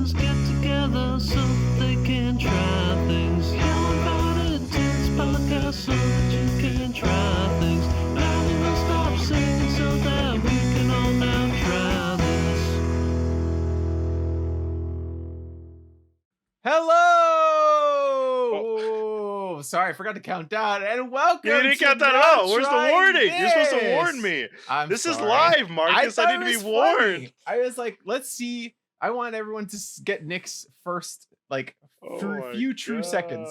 friends get together so they can try things. You're invited to this podcast so that you can try things. Now we will stop singing so that we can all now try this. Hello! Sorry, I forgot to count down. And welcome. You didn't to count that Now out. Where's the Try warning? This. You're supposed to warn me. I'm This is sorry. live, Marcus. I thought need to it be was warned. funny. I was like, let's see. I want everyone to get Nick's first, few true seconds.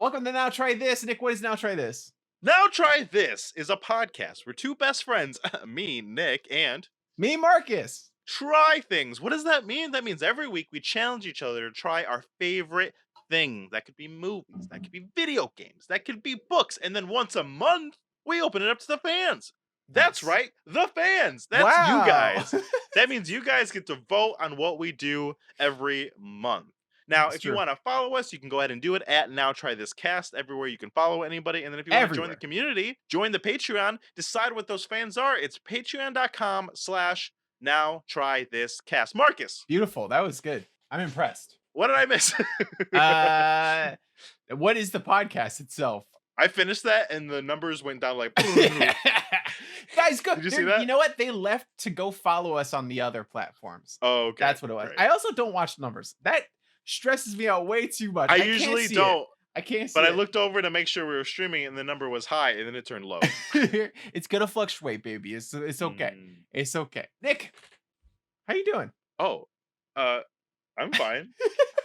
Welcome to Now Try This. Nick, what is Now Try This? Now Try This is a podcast where two best friends, me, Nick, and Me, Marcus. try things. What does that mean? That means every week we challenge each other to try our favorite thing. That could be movies, that could be video games, that could be books, and then once a month we open it up to the fans. That's Nice. right, the fans. That's Wow. you guys. That means you guys get to vote on what we do every month. Now, That's if you true. want to follow us, you can go ahead and do it at Now Try This Cast everywhere you can follow anybody. And then if you want to join Everywhere. the community, join the Patreon, decide what those fans are. It's patreon.com/Now Try This Cast. Marcus, Beautiful. That was good. I'm impressed. what did I miss? What is the podcast itself? I finished that and the numbers went down like Guys, go. Did you see that? You know what? They left to go follow us on the other platforms. Oh, okay. That's what it was. Great. I also don't watch numbers. That stresses me out way too much. I can't usually see don't, it. I can't see but I it. looked over to make sure we were streaming and the number was high and then it turned low. It's gonna fluctuate, baby. It's okay. Mm. It's okay. Nick, how you doing? Oh, I'm fine.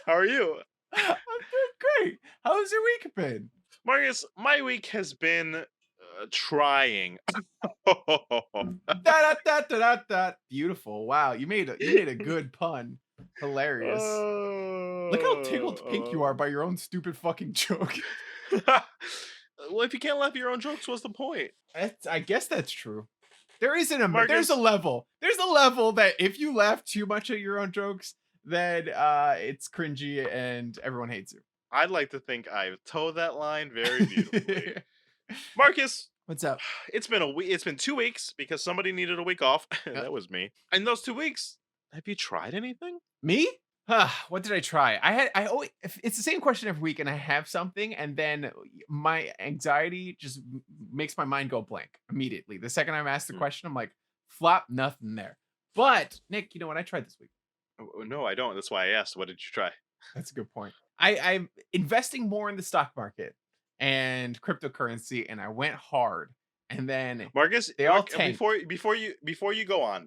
How are you? I'm doing great. How's your week been? Marcus, my week has been trying. Da. Beautiful. Wow, you made a good pun. Hilarious. Look how tickled pink you are by your own stupid fucking joke. Well, if you can't laugh at your own jokes, what's the point? I guess that's true. There's a Marcus- level. There's a level that if you laugh too much at your own jokes, then it's cringy and everyone hates you. I'd like to think I've towed that line very beautifully. Marcus, What's up? it's been a week. It's been 2 weeks because somebody needed a week off. That was me. In those 2 weeks, have you tried anything? Me? What did I try? I always, it's the same question every week, and I have something, and then my anxiety just makes my mind go blank immediately. The second I'm asked the question, I'm like, flop, nothing there. But Nick, you know what I tried this week? Oh, no, I don't. That's why I asked. What did you try? That's a good point. I'm investing more in the stock market and cryptocurrency, and I went hard. And then Marcus, They all before you go on,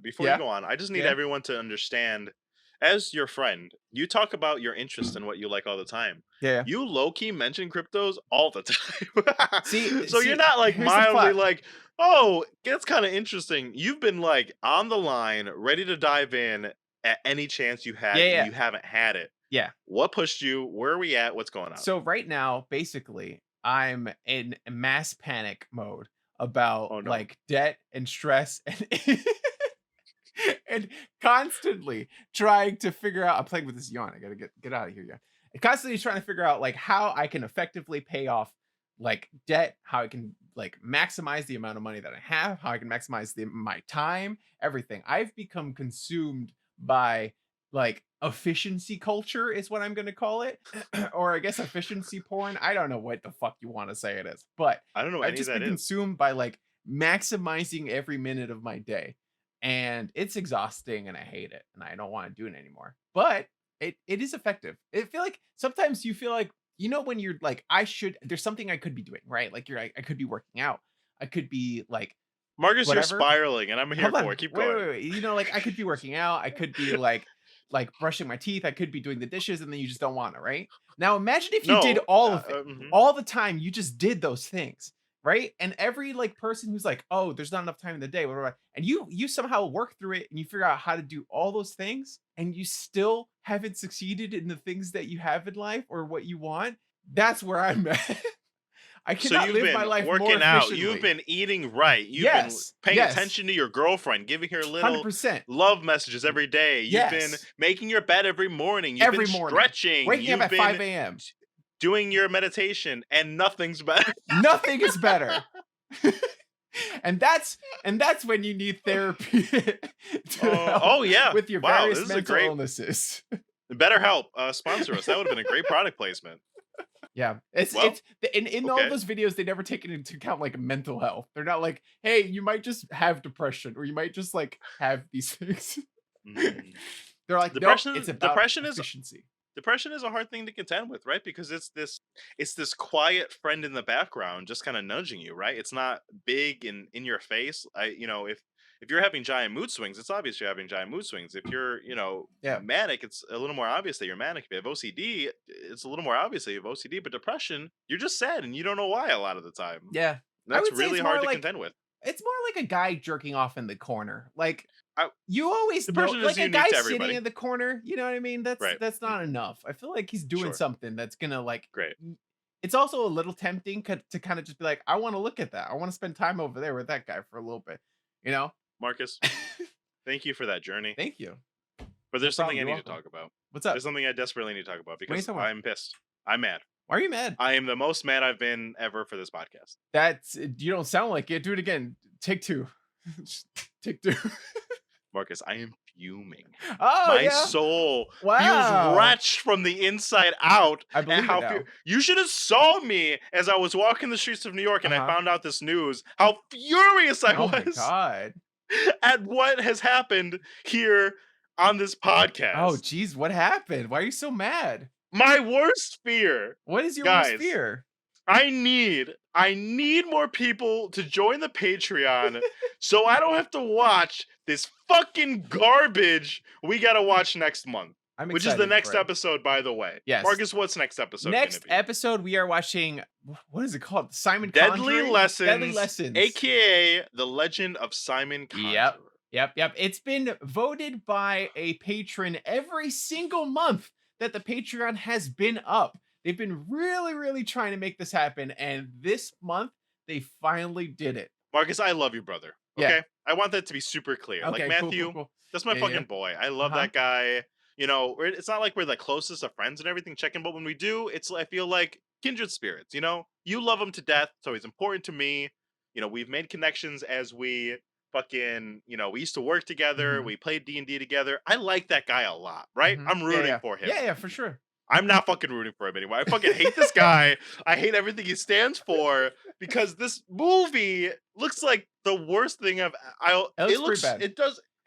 I just need Yeah. everyone to understand. As your friend, you talk about your interest in what you like all the time. yeah, You low-key mention cryptos all the time. See, so you're not like here's the mildly plot. like, oh, that's kind of interesting. You've been like on the line, ready to dive in at any chance you had. Yeah. You haven't had it. Yeah. What pushed you? Where are we at? What's going on? So right now, basically, I'm in mass panic mode about Oh, no. like debt and stress and and constantly trying to figure out. I'm playing with this yawn. I gotta get out of here. Yeah, and constantly trying to figure out like how I can effectively pay off like debt, how I can like maximize the amount of money that I have, how I can maximize my time, everything. I've become consumed by like efficiency culture is what I'm going to call it, or I guess efficiency porn. I don't know what the fuck you want to say it is, but I don't know what I've any of just that been is. consumed by like maximizing every minute of my day, and it's exhausting, and I hate it, and I don't want to do it anymore. But it is effective. I feel like sometimes you feel like, you know, when you're like, there's something I could be doing, right? Like I could be working out. I could be like, Marcus, whatever. you're spiraling, and I'm here hold on, for it. Keep wait, going. wait. You know, like I could be working out. I could be like brushing my teeth. I could be doing the dishes, and then you just don't want to, right? Now imagine if you No, did all of it. mhm. All the time. You just did those things, right? And every like person who's like, oh, there's not enough time in the day, whatever, and you somehow work through it and you figure out how to do all those things, and you still haven't succeeded in the things that you have in life or what you want. That's where I'm at. I So cannot you've live been my life more working out. efficiently. You've been eating right. You've Yes, been paying yes. attention to your girlfriend, giving her little 100%. love messages every day. You've been Yes. making your bed every morning. You've Every been morning. stretching. Waking You've up at been 5 a.m. doing your meditation, and nothing's better. Nothing is better. and that's when you need therapy to help Oh, yeah. with your Wow, various this is a mental great- illnesses. BetterHelp, sponsor us. That would have been a great product placement. Yeah, Well, in all okay. those videos, they never take it into account like mental health. They're not like, hey, you might just have depression, or you might just like have these things. Mm. They're like, nope, it's Depression, about depression is efficiency. depression is a hard thing to contend with, right? Because it's this quiet friend in the background just kind of nudging you, right? It's not big and in your face. If you're having giant mood swings, it's obvious you're having giant mood swings. If you're, Yeah, manic, it's a little more obvious that you're manic. If you have OCD, it's a little more obvious that you have OCD, but depression, you're just sad and you don't know why a lot of the time. yeah. I That's would say really hard to contend with. it's more like a guy jerking off in the corner. Like I, you always know, Depression is like a unique guy to sitting everybody. in the corner. You know what I mean? Right. That's not enough. I feel like he's doing Sure. something that's gonna like. Great. It's also a little tempting to kind of just be like, I want to look at that. I want to spend time over there with that guy for a little bit. You know? Marcus, thank you for that journey. Thank you. But No there's something problem. I You're need to welcome. talk about. What's up? There's something I desperately need to talk about What are you because talking about? I'm pissed. I'm mad. Why are you mad? I am the most mad I've been ever for this podcast. That's you don't sound like it. Do it again. Take two. Take two. Marcus, I am fuming. Oh My yeah. soul Wow. feels wretched from the inside out. I believe it now. You should have saw me as I was walking the streets of New York and I Uh-huh. found out this news. How furious I Oh my was god. at what has happened here on this podcast. Oh geez, what happened? Why are you so mad? My worst fear. What is your worst Guys, fear? I need more people to join the Patreon so I don't have to watch this fucking garbage we gotta watch next month. I'm Which is excited the next for it. episode, by the way. Yes. Marcus, what's next episode Next gonna be? episode, we are watching. What is it called? Simon Deadly Conjuring? Lessons. Deadly Lessons. AKA The Legend of Simon Conjurer. Yep. It's been voted by a patron every single month that the Patreon has been up. They've been really, really trying to make this happen, and this month they finally did it. Marcus, I love you, brother. Yeah. Okay? I want that to be super clear. Okay, Like cool, Matthew, cool. that's my Yeah, fucking yeah. boy. I love Uh-huh. that guy. It's not like we're the closest of friends and everything checking, but when we do, I feel like kindred spirits, You love him to death, so he's important to me. We've made connections as we fucking, we used to work together, Mhm. we played D&D together. I like that guy a lot, right? Mhm. I'm Yeah, rooting yeah. for him. Yeah, for sure. I'm not fucking rooting for him anymore. I fucking hate this guy. I hate everything he stands for because this movie looks like the worst thing It looks pretty bad.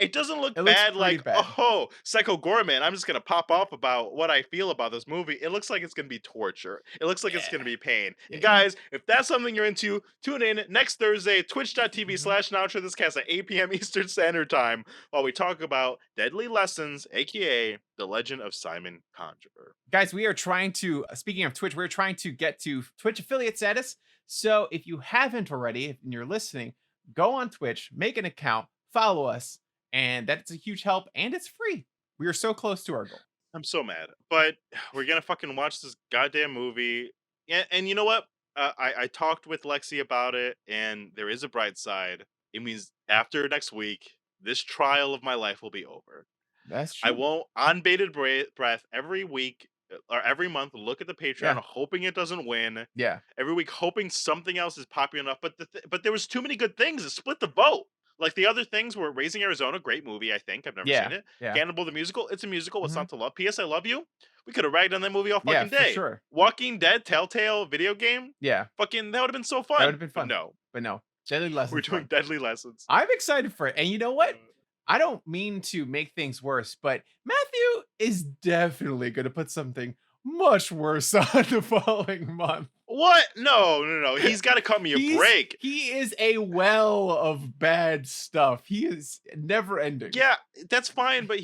It doesn't look It looks bad pretty like, bad. oh, Psycho Gorman, I'm just gonna pop off about what I feel about this movie. It looks like it's gonna be torture. It looks like it's Yeah. gonna be pain. Yeah. And guys, if that's something you're into, tune in next Thursday, twitch.tv/Nowtr this cast at 8 p.m. Eastern Standard Time, while we talk about Deadly Lessons, aka The Legend of Simon Conjurer. Guys, we are trying to, speaking of Twitch, we're trying to get to Twitch affiliate status. So if you haven't already, and you're listening, go on Twitch, make an account, follow us, and that's a huge help, and it's free. We are so close to our goal. I'm so mad, but we're gonna fucking watch this goddamn movie. And you know what? I talked with Lexi about it, and there is a bright side. It means after next week, this trial of my life will be over. That's I true. won't on bated breath every week or every month look at the Patreon, Yeah. hoping it doesn't win. Yeah. Every week, hoping something else is popular enough. But there was too many good things to split the vote. Like the other things were Raising Arizona, great movie. I think I've never seen it. Yeah. Cannibal the Musical, it's a musical. What's Mhm. not to love? P.S. I Love You. We could have ragged on that movie all Yeah, fucking for day. sure. Walking Dead, Telltale video game. Yeah. Fucking that would have been so fun. That would have been But fun. no, But no. Deadly Lessons. we're doing fun. Deadly Lessons. I'm excited for it. And you know what? I don't mean to make things worse, but Matthew is definitely going to put something much worse on the following month. What? No. He's got to cut me a break. He is a well of bad stuff. He is never ending. Yeah, that's fine, but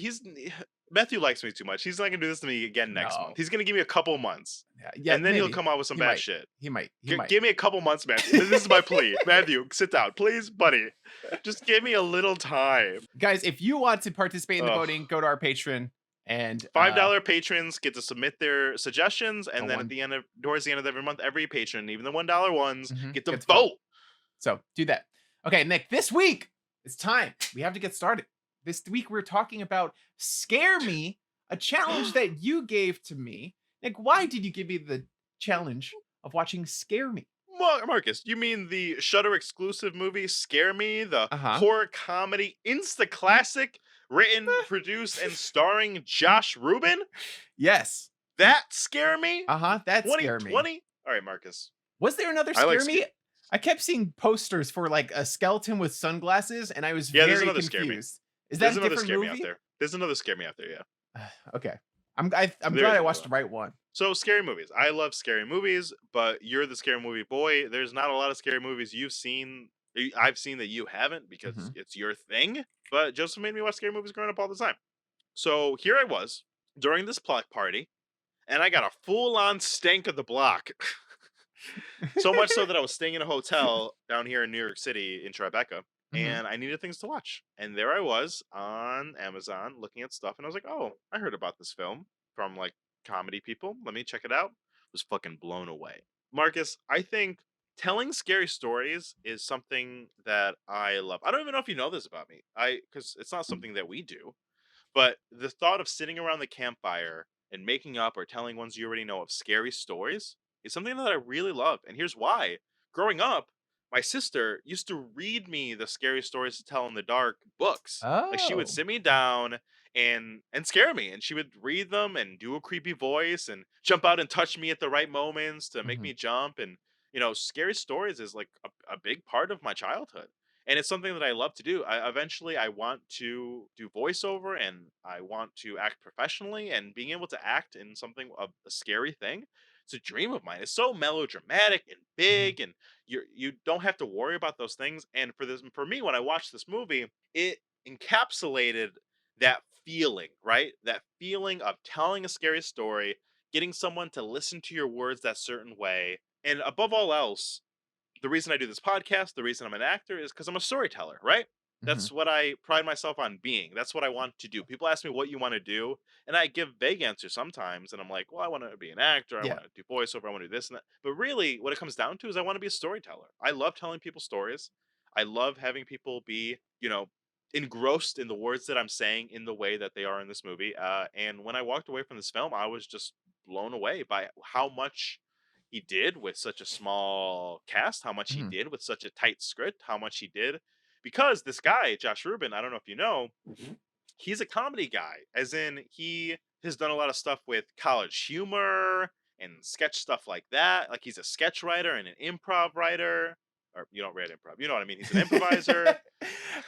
Matthew likes me too much. He's not gonna do this to me again next No. month. He's gonna give me a couple months, Yeah, and then he'll maybe. come out with some He bad might. shit. He might. Give me a couple months, Matthew. This is my plea. Matthew, sit down, please, buddy. Just give me a little time. Guys, if you want to participate in the Ugh. voting, go to our Patreon and $5 patrons get to submit their suggestions, and then one. towards the end of every month, every patron, even the $1 ones, Mhm, get to gets vote. vote. So do that. Okay, Nick, this week it's time. We have to get started. This week we're talking about Scare Me, a challenge that you gave to me. Nick, why did you give me the challenge of watching Scare Me? Marcus, you mean the Shudder exclusive movie Scare Me, the Uh-huh. horror comedy insta classic written, produced, and starring Josh Ruben. Yes. That scare me. That scare me. 2020. All right, Marcus. Was there another I like scare me? I kept seeing posters for like a skeleton with sunglasses, and I was Yeah, there's very another scare me. confused. Is that There's a another different scare me out movie? there. There's another scare me out there. Yeah. Okay. I'm There glad is I watched the another right one. So scary movies. I love scary movies, but you're the scary movie boy. There's not a lot of scary movies I've seen that you haven't because Mhm. it's your thing. But Joseph made me watch scary movies growing up all the time. So here I was during this block party, and I got a full on stank of the block. So much so that I was staying in a hotel down here in New York City in Tribeca, Mhm. and I needed things to watch. And there I was on Amazon looking at stuff, and I was like, "Oh, I heard about this film from like comedy people. Let me check it out." Was fucking blown away. Marcus, I think telling scary stories is something that I love. I don't even know if you know this about me. Because it's not something that we do, but the thought of sitting around the campfire and making up or telling ones you already know of scary stories is something that I really love. And here's why. Growing up, my sister used to read me the scary stories to tell in the dark books. Like she would Oh. sit me down and scare me, and she would read them and do a creepy voice and jump out and touch me at the right moments to make Mhm. me jump. And scary stories is like a big part of my childhood, and it's something that I love to do. Eventually I want to do voiceover, and I want to act professionally, and being able to act in something of a scary thing. It's a dream of mine. It's so melodramatic and Mhm. big, and you don't have to worry about those things. And for me, when I watched this movie, it encapsulated that feeling, right? That feeling of telling a scary story, getting someone to listen to your words that certain way, and above all else, the reason I do this podcast, the reason I'm an actor is because I'm a storyteller, right? Mhm. That's what I pride myself on being. That's what I want to do. People ask me what you want to do, and I give vague answers sometimes. And I'm like, well, I want to be an actor. I Yeah. want to do voiceover. I want to do this and that. But really, what it comes down to is I want to be a storyteller. I love telling people stories. I love having people be, engrossed in the words that I'm saying in the way that they are in this movie. And when I walked away from this film, I was just blown away by how much he did with such a small cast, how much he Mhm. did with such a tight script, how much he did. Because this guy, Josh Ruben, I don't know if you know, he's a comedy guy, as in he has done a lot of stuff with college humor and sketch stuff like that. Like he's a sketch writer and an improv writer. Or you don't write improv. You know what I mean? He's an improviser.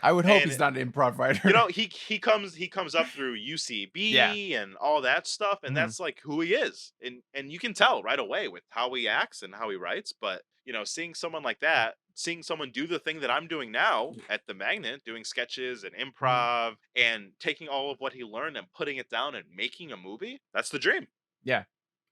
I would hope he's And not an improv writer. he comes up through Yeah. UCB and all that stuff, and Mhm. that's like who he is, and you can tell right away with how he acts and how he writes. But seeing someone like that, seeing someone do the thing that I'm doing now at the Magnet, doing sketches and Mhm. improv, and taking all of what he learned and putting it down and making a movie, that's the dream. Yeah.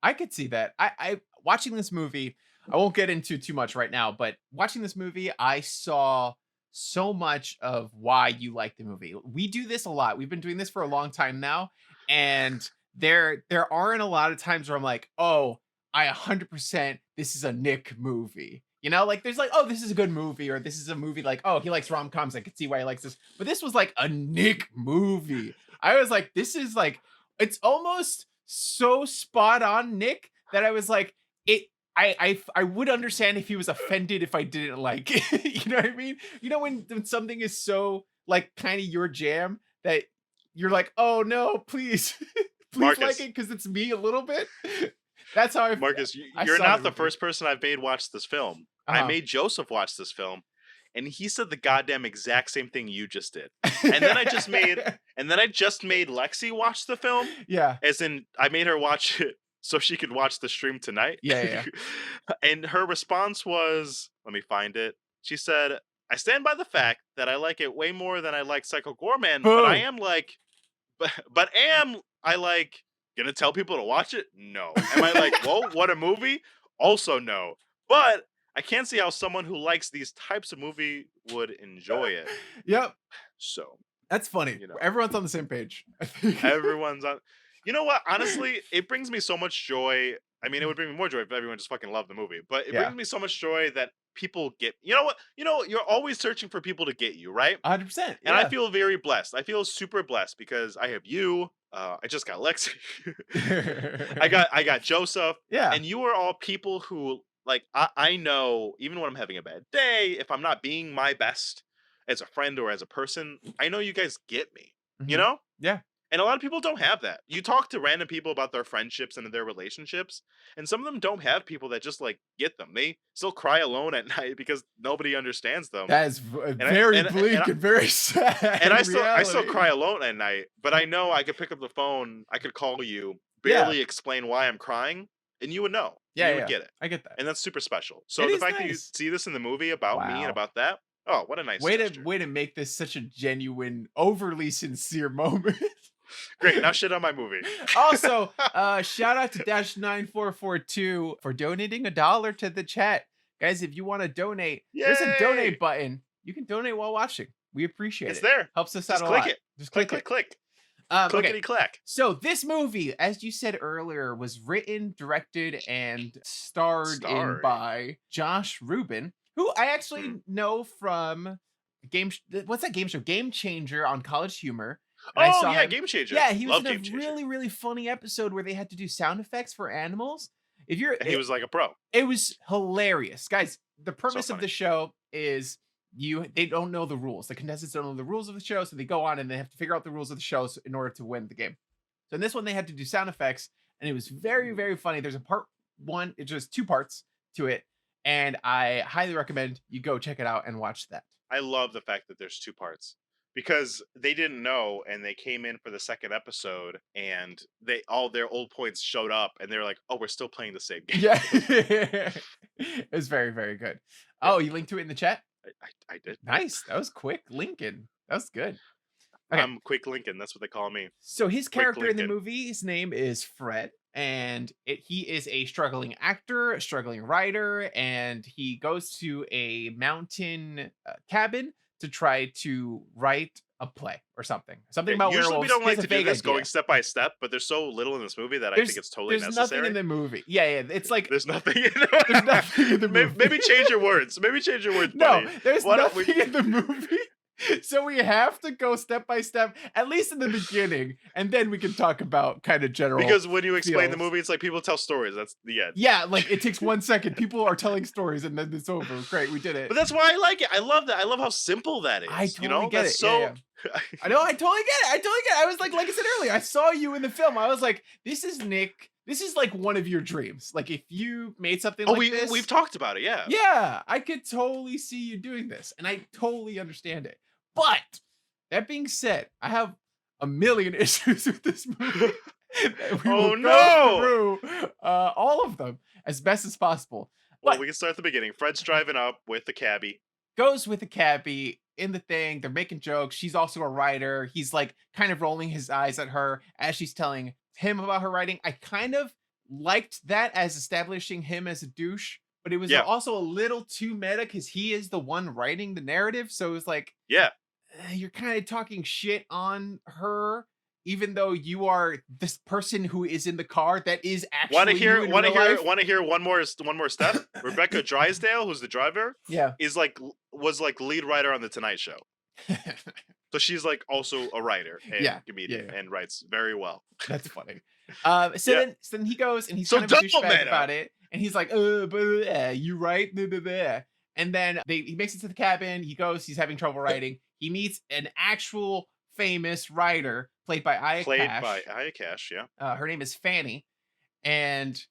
I could see that. I watching this movie, I won't get into too much right now, but watching this movie, I saw so much of why you like the movie. We do this a lot. We've been doing this for a long time now, and there aren't a lot of times where I'm like, "Oh, I 100% this is a Nick movie." You know, like there's like, "Oh, this is a good movie," or this is a movie like, "Oh, he likes rom-coms. I could see why he likes this." But this was like a Nick movie. I was like, "This is like it's almost so spot on Nick that I was like, it I would understand if he was offended if I didn't like it. You know what I mean? You know when something is so like kind of your jam that you're like, oh no, please, please like Marcus, it because it's me a little bit. That's how Marcus, I you're saw the not the movie. first person I've made watch this film. I Uh made Joseph watch this film, and he said the goddamn exact same thing you just did. And then I just made huh. and then I just made Lexi watch the film, Yeah. as in I made her watch it so she could watch the stream tonight. Yeah. Yeah. And her response was, let me find it. She said, "I stand by the fact that I like it way more than I like Psycho Gorman, but I Boo. am like but am I like gonna tell people to watch it? No. Am I like, whoa, what a movie? Also no. But I can't see how someone who likes these types of movie would enjoy it. Yep. So, That's funny. you know, Everyone's on the same page. I think. everyone's on. You know what? Honestly, it brings me so much joy. I mean, it would bring me more joy if everyone just fucking loved the movie. But it Yeah. brings me so much joy that people get. You know what? You're always searching for people to get you, right? 100%. And I Yeah. feel very blessed. I feel super blessed because I have you. I just got Lexi. I got Joseph, Yeah. and you are all people who like I know even when I'm having a bad day, if I'm not being my best as a friend or as a person, I know you guys get me. You Mhm. know? Yeah. And a lot of people don't have that. You talk to random people about their friendships and their relationships, and some of them don't have people that just like get them. They still cry alone at night because nobody understands them. That is And I very and and bleak I, and very and sad I still reality. cry alone at night, but I know I could pick up the phone, I could call you, Yeah. barely explain why I'm crying, and you would know. And Yeah, you would yeah. get it. I get that. And that's super special. It So the is fact that you nice. see this in the movie about me and Wow. about that, oh, what a nice Way gesture. to make this such a genuine, overly sincere moment. Great, now shit on my movie. Also, shout out to Dash9442 for donating $1 to the chat. Guys, if you want to donate, there's a Yay! donate button. You can donate while watching. We appreciate It's it. there. Helps us Just out a click lot. it. Just Click, click click, it. click. Okay. Clickety clack. So this movie, as you said earlier, was written, directed, and starred in Starring. by Josh Ruben, who I actually Hmm. know from what's that game show? Game Changer on College Humor. And I Oh saw yeah, him. Game Changer. Yeah, he was Love in a Game Changer. really, really funny episode where they had to do sound effects for animals. If you're, And he was like a pro. it was hilarious, guys. The premise of funny. the show is they don't know the rules. The contestants don't know the rules of the show, so they go on and they have to figure out the rules of the show in order to win the game. So in this one, they had to do sound effects, and it was very, very funny. There's a part one, it's just 2 parts to it, and I highly recommend you go check it out and watch that. I love the fact that there's 2 parts because they didn't know and they came in for the second episode and they all their old points showed up and they were like, "Oh, we're still playing the same game." Yeah, it was very, very good. Yeah. Oh, you linked to it in the chat? I did. Nice. That was quick, Lincoln. That was good. Okay. I'm Quick Lincoln. That's what they call me. So his Quick character in the Lincoln. movie, his name is Fred, and he is a struggling actor, a struggling writer, and he goes to a mountain cabin to try to write a play or something. Something about Usually werewolves. we don't He has like a to do vague this idea. going step by step, but there's so little in this movie that I think it's totally there's necessary. nothing in the movie. Yeah, it's like There's nothing in there's nothing in the movie. Maybe change your words. Maybe change your words, No, buddy. there's Why don't nothing in the movie. So we have to go step by step, at least in the beginning, and then we can talk about kind of general. Because when you explain the feels. movie, it's like people tell stories. That's the end. Yeah, like it takes 1 second. People are telling stories, and then it's over. Great, we did it. But that's why I like it. I love that. I love how simple that is. I totally you know? get That's it. so Yeah. I know. I totally get it. I was like I said earlier, I saw you in the film. I was like, this is Nick. This is like one of your dreams. Like if you made something like this. we've talked about it, yeah. Yeah, I could totally see you doing this, and I totally understand it. But that being said, I have a million issues with this movie. That we will go through all of them as best as possible. Well, But we can start at the beginning. Fred's driving up with the cabbie. goes with the cabbie in the thing. They're making jokes. She's also a writer. He's like kind of rolling his eyes at her as she's telling him about her writing. I kind of liked that as establishing him as a douche, but it was Yeah. also a little too meta because he is the one writing the narrative. So it was like, Yeah. you're kind of talking shit on her, even though you are this person who is in the car that is actually Want to you hear in real life. want to hear one more step? Rebecca Drysdale, who's the driver, Yeah. is was lead writer on the Tonight Show. So she's like also a writer and Yeah, comedian yeah. and writes very well. That's funny. So Yeah. then he goes and he's So kind of a double douchebag meta. about it, and he's like, you right? Blah, blah, blah." And then he makes it to the cabin. He goes. He's having trouble writing. He meets an actual famous writer played by Aya Played Cash. by Aya Cash, yeah. Her name is Fanny, and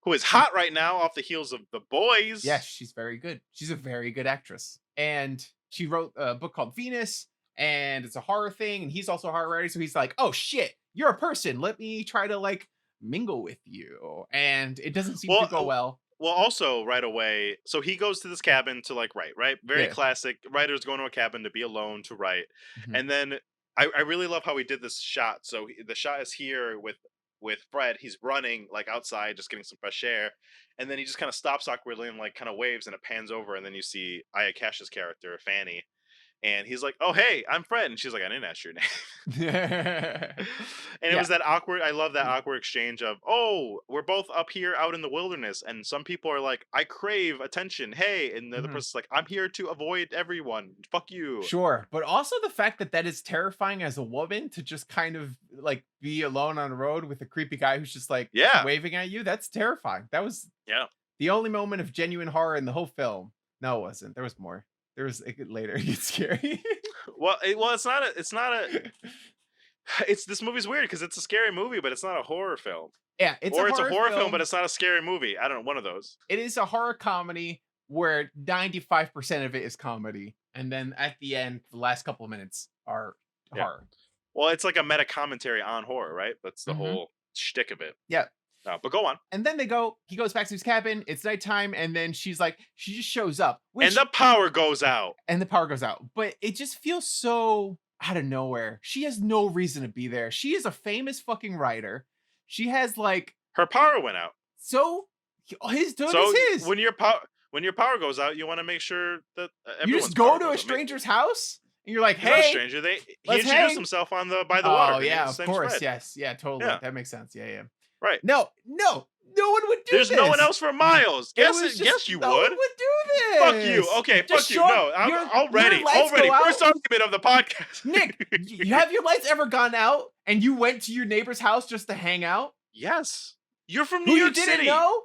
Who is hot right now off the heels of The Boys. yes, she's very good. She's a very good actress, and she wrote a book called Venus, and it's a horror thing. And he's also a horror writer, so he's like, "Oh shit, you're a person. Let me try to like mingle with you." And it doesn't seem to go well. Well, also right away, so he goes to this cabin to like write, right? Very Yeah. classic. Writers going to a cabin to be alone to write. Mhm. And then I really love how he did this shot. So the shot is here with Fred. He's running like outside, just getting some fresh air, and then he just kind of stops awkwardly and like kind of waves, and it pans over, and then you see Aya Cash's character Fanny, and he's like, "Oh hey, I'm Fred," and she's like, "I didn't ask your name." And it was that awkward. I love that awkward exchange of, "Oh, we're both up here out in the wilderness," and some people are like, "I crave attention, hey," and the other Mhm. person's like, "I'm here to avoid everyone. Fuck you." Sure, but also the fact that is terrifying as a woman to just kind of like be alone on the road with a creepy guy who's just like Yeah. waving at you. That's terrifying. That was Yeah. the only moment of genuine horror in the whole film. No, it wasn't. There was more. There was later. It gets scary. Well, it's not a. This movie's weird because it's a scary movie, but it's not a horror film. Yeah, it's Or a it's a horror horror film, film. but it's not a scary movie. I don't know, one of those. It is a horror comedy where 95% of it is comedy, and then at the end, the last couple of minutes are Yeah. horror. Well, it's like a meta commentary on horror, right? That's the Mhm. whole shtick of it. Yeah. But go on. And then he goes back to his cabin. It's nighttime, and then she just shows up, And the power goes out. and the power goes out. But it just feels so out of nowhere. She has no reason to be there. She is a famous fucking writer. She has Her power went out. his dude So is his. when your power goes out, you want to make sure that You everyone's just go power to a goes out. stranger's house, and you're like, He's not a hey. stranger. He let's introduced hang. himself by the water. Oh They yeah, made the of same course, spread. yes, yeah, totally. Yeah. That makes sense. Yeah. Right. No one would do There's this. no one else for miles. It was Yes, just- you no would. one would do this. Fuck you. Okay, Just fuck you. show No, up. I'm Your already. lights go out. First argument of the podcast. Nick, have your lights ever gone out and you went to your neighbor's house just to hang out? Yes. You're from Who New you York didn't City. know?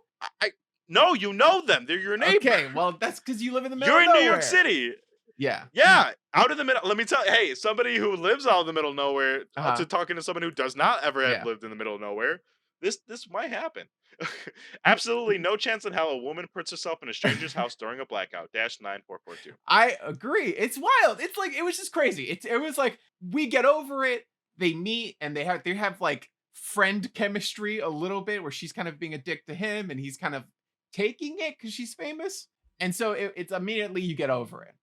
No, you know them. They're your neighbor. Okay, well that's because you live in the middle You're of in New nowhere. York City. Yeah. Yeah, out of the middle. Let me tell you, hey, somebody who lives out in the middle of nowhere to talking to someone who does not ever have lived in the middle of nowhere. This might happen. Absolutely no chance in hell a woman puts herself in a stranger's house during a blackout. -9442. I agree. It's wild. It's like it was just crazy. It was like we get over it. They meet and they have like friend chemistry a little bit where she's kind of being a dick to him and he's kind of taking it because she's famous. And so it's immediately you get over it.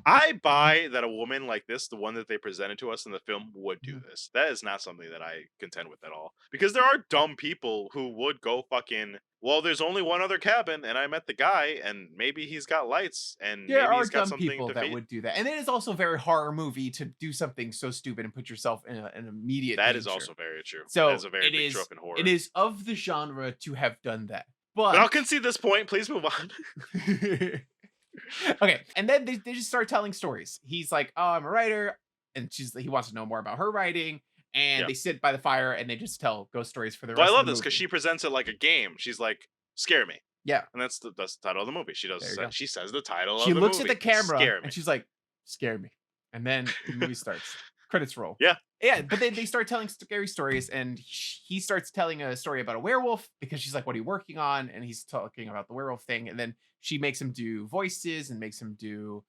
I buy that a woman like this, the one that they presented to us in the film, would do Mhm. this. That is not something that I contend with at all. Because there are dumb people who would go fucking, well, there's only one other cabin, and I met the guy, and maybe he's got lights, and There maybe are he's got dumb something people to that feed. would do that. And it is also very horror movie to do something so stupid and put yourself in an immediate That is danger. also very true. So that is a very big trope in horror. it is of the genre to have done that. But I'll concede this point. Please move on. Okay, and then they just start telling stories. He's like, "Oh, I'm a writer," and he wants to know more about her writing. And Yeah. they sit by the fire and they just tell ghost stories for the But rest. I love of the this because movie. she presents it like a game. She's like, "Scare me," Yeah, and that's the title of the movie. She There you does. go. She says the title. she of the looks movie. at the camera Scare me. and she's like, "Scare me," and then the movie starts. Credits roll. Yeah. But they start telling scary stories, and he starts telling a story about a werewolf because she's like, "What are you working on?" And he's talking about the werewolf thing, and then she makes him do voices and makes him do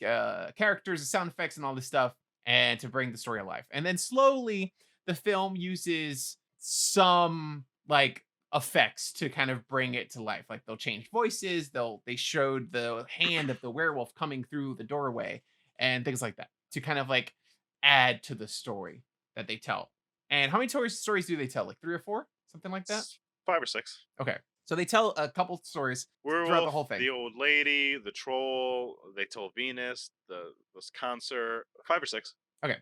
characters and sound effects and all this stuff, and to bring the story alive. And then slowly, the film uses some like effects to kind of bring it to life. Like they'll change voices. They showed the hand of the werewolf coming through the doorway and things like that to kind of like add to the story that they tell. And how many stories do they tell? Like 3 or 4, something like that. 5 or 6. Okay, so they tell a couple stories Werewolf, throughout the whole thing. the old lady, the troll. They told Venus, this concert. 5 or 6. Okay,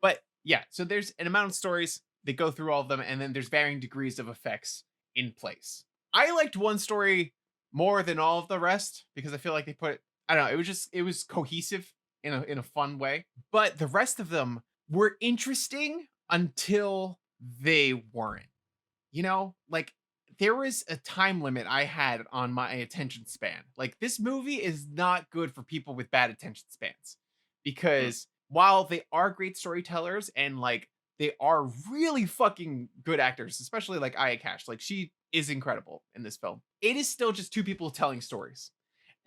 but yeah, so there's an amount of stories. They go through all of them, and then there's varying degrees of effects in place. I liked one story more than all of the rest because I feel like they put, I don't know, it was cohesive in a fun way. But the rest of them were interesting until they weren't. You know, like there was a time limit I had on my attention span. Like this movie is not good for people with bad attention spans because while they are great storytellers and like they are really fucking good actors, especially like Aya Cash, like she is incredible in this film. It is still just 2 people telling stories.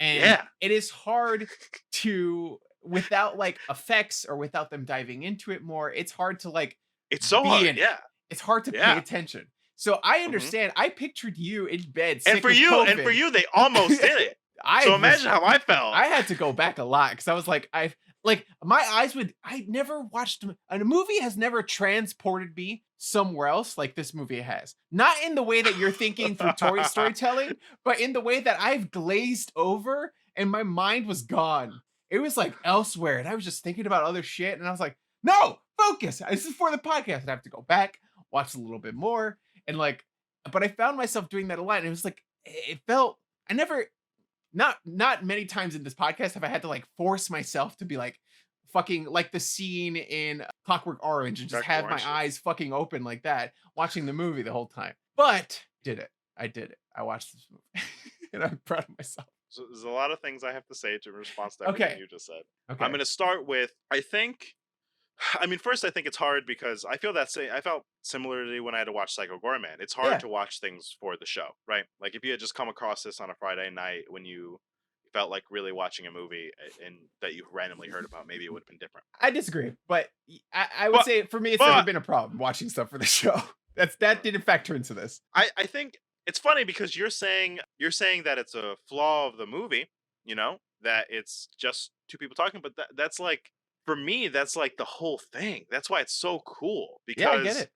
And Yeah. it is hard to, without like effects or without them diving into it more, it's hard to like, It's so be hard. in it. Yeah. it's hard to Yeah. pay attention. So I understand. I pictured you in bed, sick And for with you, COVID. they almost did it. So imagine how I felt. I had to go back a lot because I was like, my eyes would. I never watched a movie has never transported me somewhere else like this movie has. Not in the way that you're thinking through storytelling, but in the way that I've glazed over and my mind was gone. It was like elsewhere, and I was just thinking about other shit, and I was like, no, focus. This is for the podcast. And I have to go back, watch a little bit more, and like, but I found myself doing that a lot, and it was like, it felt. I never. Not many times in this podcast have I had to like force myself to be like fucking like the scene in Clockwork Orange and just have my eyes fucking open like that watching the movie the whole time. But I did it. I watched this movie and I'm proud of myself. So there's a lot of things I have to say to response to everything you just said. Okay. I'm going to start with, I think I mean, first, I think it's hard because I felt similarly when I had to watch Psycho Gorman. It's hard Yeah, to watch things for the show, right? Like if you had just come across this on a Friday night when you felt like really watching a movie and that you randomly heard about, maybe it would have been different. I disagree, but I would But say for me, it's never but been a problem watching stuff for the show. That didn't factor into this. I think it's funny because you're saying that it's a flaw of the movie, that it's just two people talking, but that's like for me that's like the whole thing. That's why it's so cool Yeah, I get because it.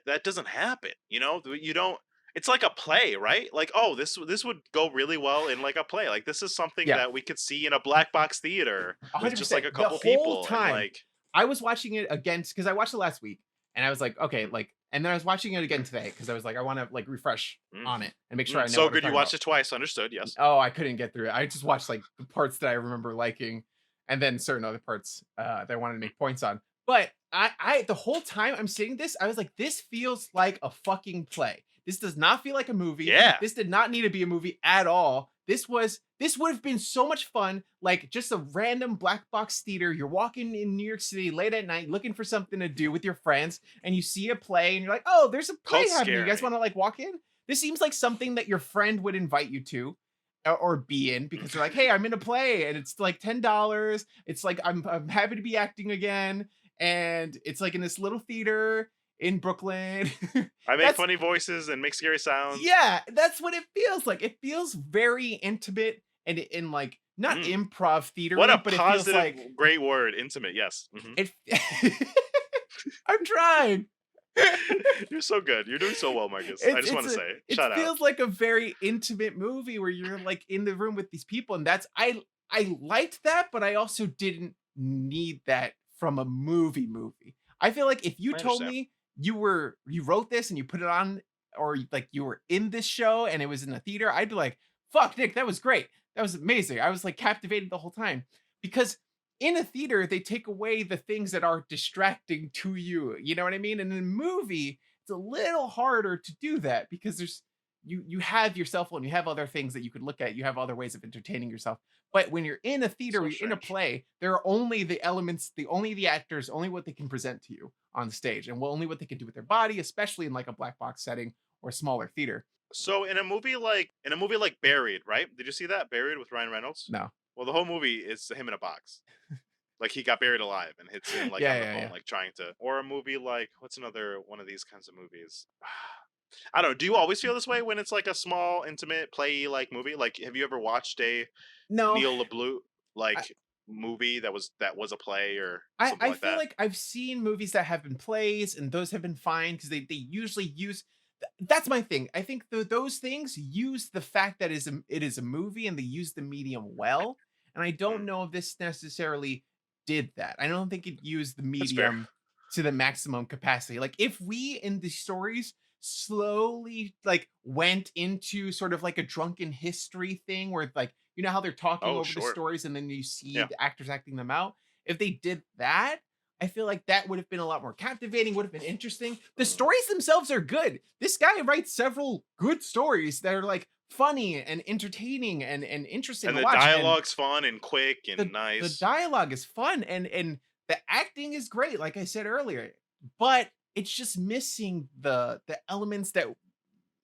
that doesn't happen, you don't. It's like a play, right? Like, oh, this would go really well in like a play. Like this is something Yeah, that we could see in a black box theater with just like 100%. a The couple whole people and time like I was watching it again because I watched it last week, and I was like, okay, mm, like, and then I was watching it again today because I was like, I want to like refresh mm, on it and make sure I know so what I'm good you talking about. watched it twice. Understood? Yes. Oh, I couldn't get through it. I just watched like the parts that I remember liking, and then certain other parts that I wanted to Mm, make points on. But the whole time I'm seeing this, I was like, this feels like a fucking play. This does not feel like a movie. yeah. This did not need to be a movie at all. This would have been so much fun, like just a random black box theater. You're walking in New York City late at night looking for something to do with your friends, and you see a play, and you're like, oh, there's a play Called happening. You guys Scary. want to like walk in? This seems like something that your friend would invite you to or be in because they're like, "Hey, I'm in a play and it's like $10. It's like I'm happy to be acting again." And it's like in this little theater in Brooklyn. I make That's funny voices and make scary sounds. yeah, that's what it feels like. It feels very intimate and in like not Mm. improv What theatery, a but it feels positive, like great word. Intimate. Yes. it I'm trying. You're so good. You're doing so well, Marcus. I It's just want it's to a say, it shout out. feels like a very intimate movie where you're like in the room with these people, and that's I liked that, but I also didn't need that from a movie. I feel like if you I told understand. me you wrote this and you put it on, or like you were in this show and it was in a theater, I'd be like, fuck Nick, that was great. That was amazing. I was like captivated the whole time. Because in a theater, they take away the things that are distracting to you. You know what I mean? And in a movie, it's a little harder to do that because you have your cell phone, you have other things that you could look at, you have other ways of entertaining yourself. But when you're in a theater, So you're in a strange. play, there are only the elements, the only the actors, only what they can present to you on the stage, and only what they can do with their body, especially in like a black box setting or a smaller theater. So in a movie like Buried, right? Did you see that Buried with Ryan Reynolds? No. Well, the whole movie is him in a box. Like he got buried alive, and it's him like Yeah, on the yeah, phone, yeah. like trying to. Or a movie like what's another one of these kinds of movies? I don't know. Do you always feel this way when it's like a small, intimate, play like movie? Like, have you ever watched a No, Neil LeBlanc I, like movie that was a play or I something I like feel that? like I've seen movies that have been plays, and those have been fine because they usually use. That's my thing. I think those things use the fact that it is a movie and they use the medium well. And I don't Mm, know if this necessarily did that. I don't think it used the that's fair. medium to the maximum capacity. Like if we in the stories slowly like went into sort of like a drunken history thing where like you know how they're talking Oh, over the sure. stories and then you see Yeah. the actors acting them out. If they did that, I feel like that would have been a lot more captivating, would have been interesting. The stories themselves are good. This guy writes several good stories that are like funny and entertaining and interesting And to the watch. And dialogue's fun and quick and the nice. dialogue is fun and the acting is great, like I said earlier. But it's just missing the elements that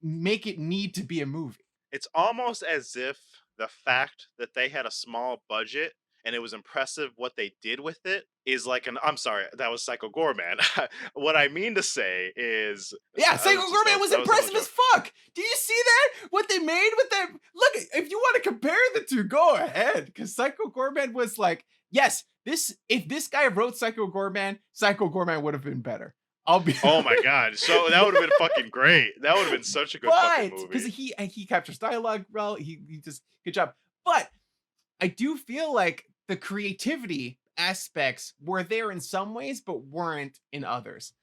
make it need to be a movie. It's almost as if the fact that they had a small budget and it was impressive what they did with it is like an I'm sorry, that was Psycho Gorman. What I mean to say is Yeah, Psycho Gorman was that was the whole impressive as joke. fuck. Do you see that? What they made with that? Look, if you want to compare the two, go ahead. Because Psycho Gorman was like, yes, this if this guy wrote Psycho Gorman would have been better. I'll be Oh my god. So that would have been fucking great. That would have been such a good fucking but because movie. he captures dialogue well, he just good job. But I do feel like the creativity aspects were there in some ways, but weren't in others.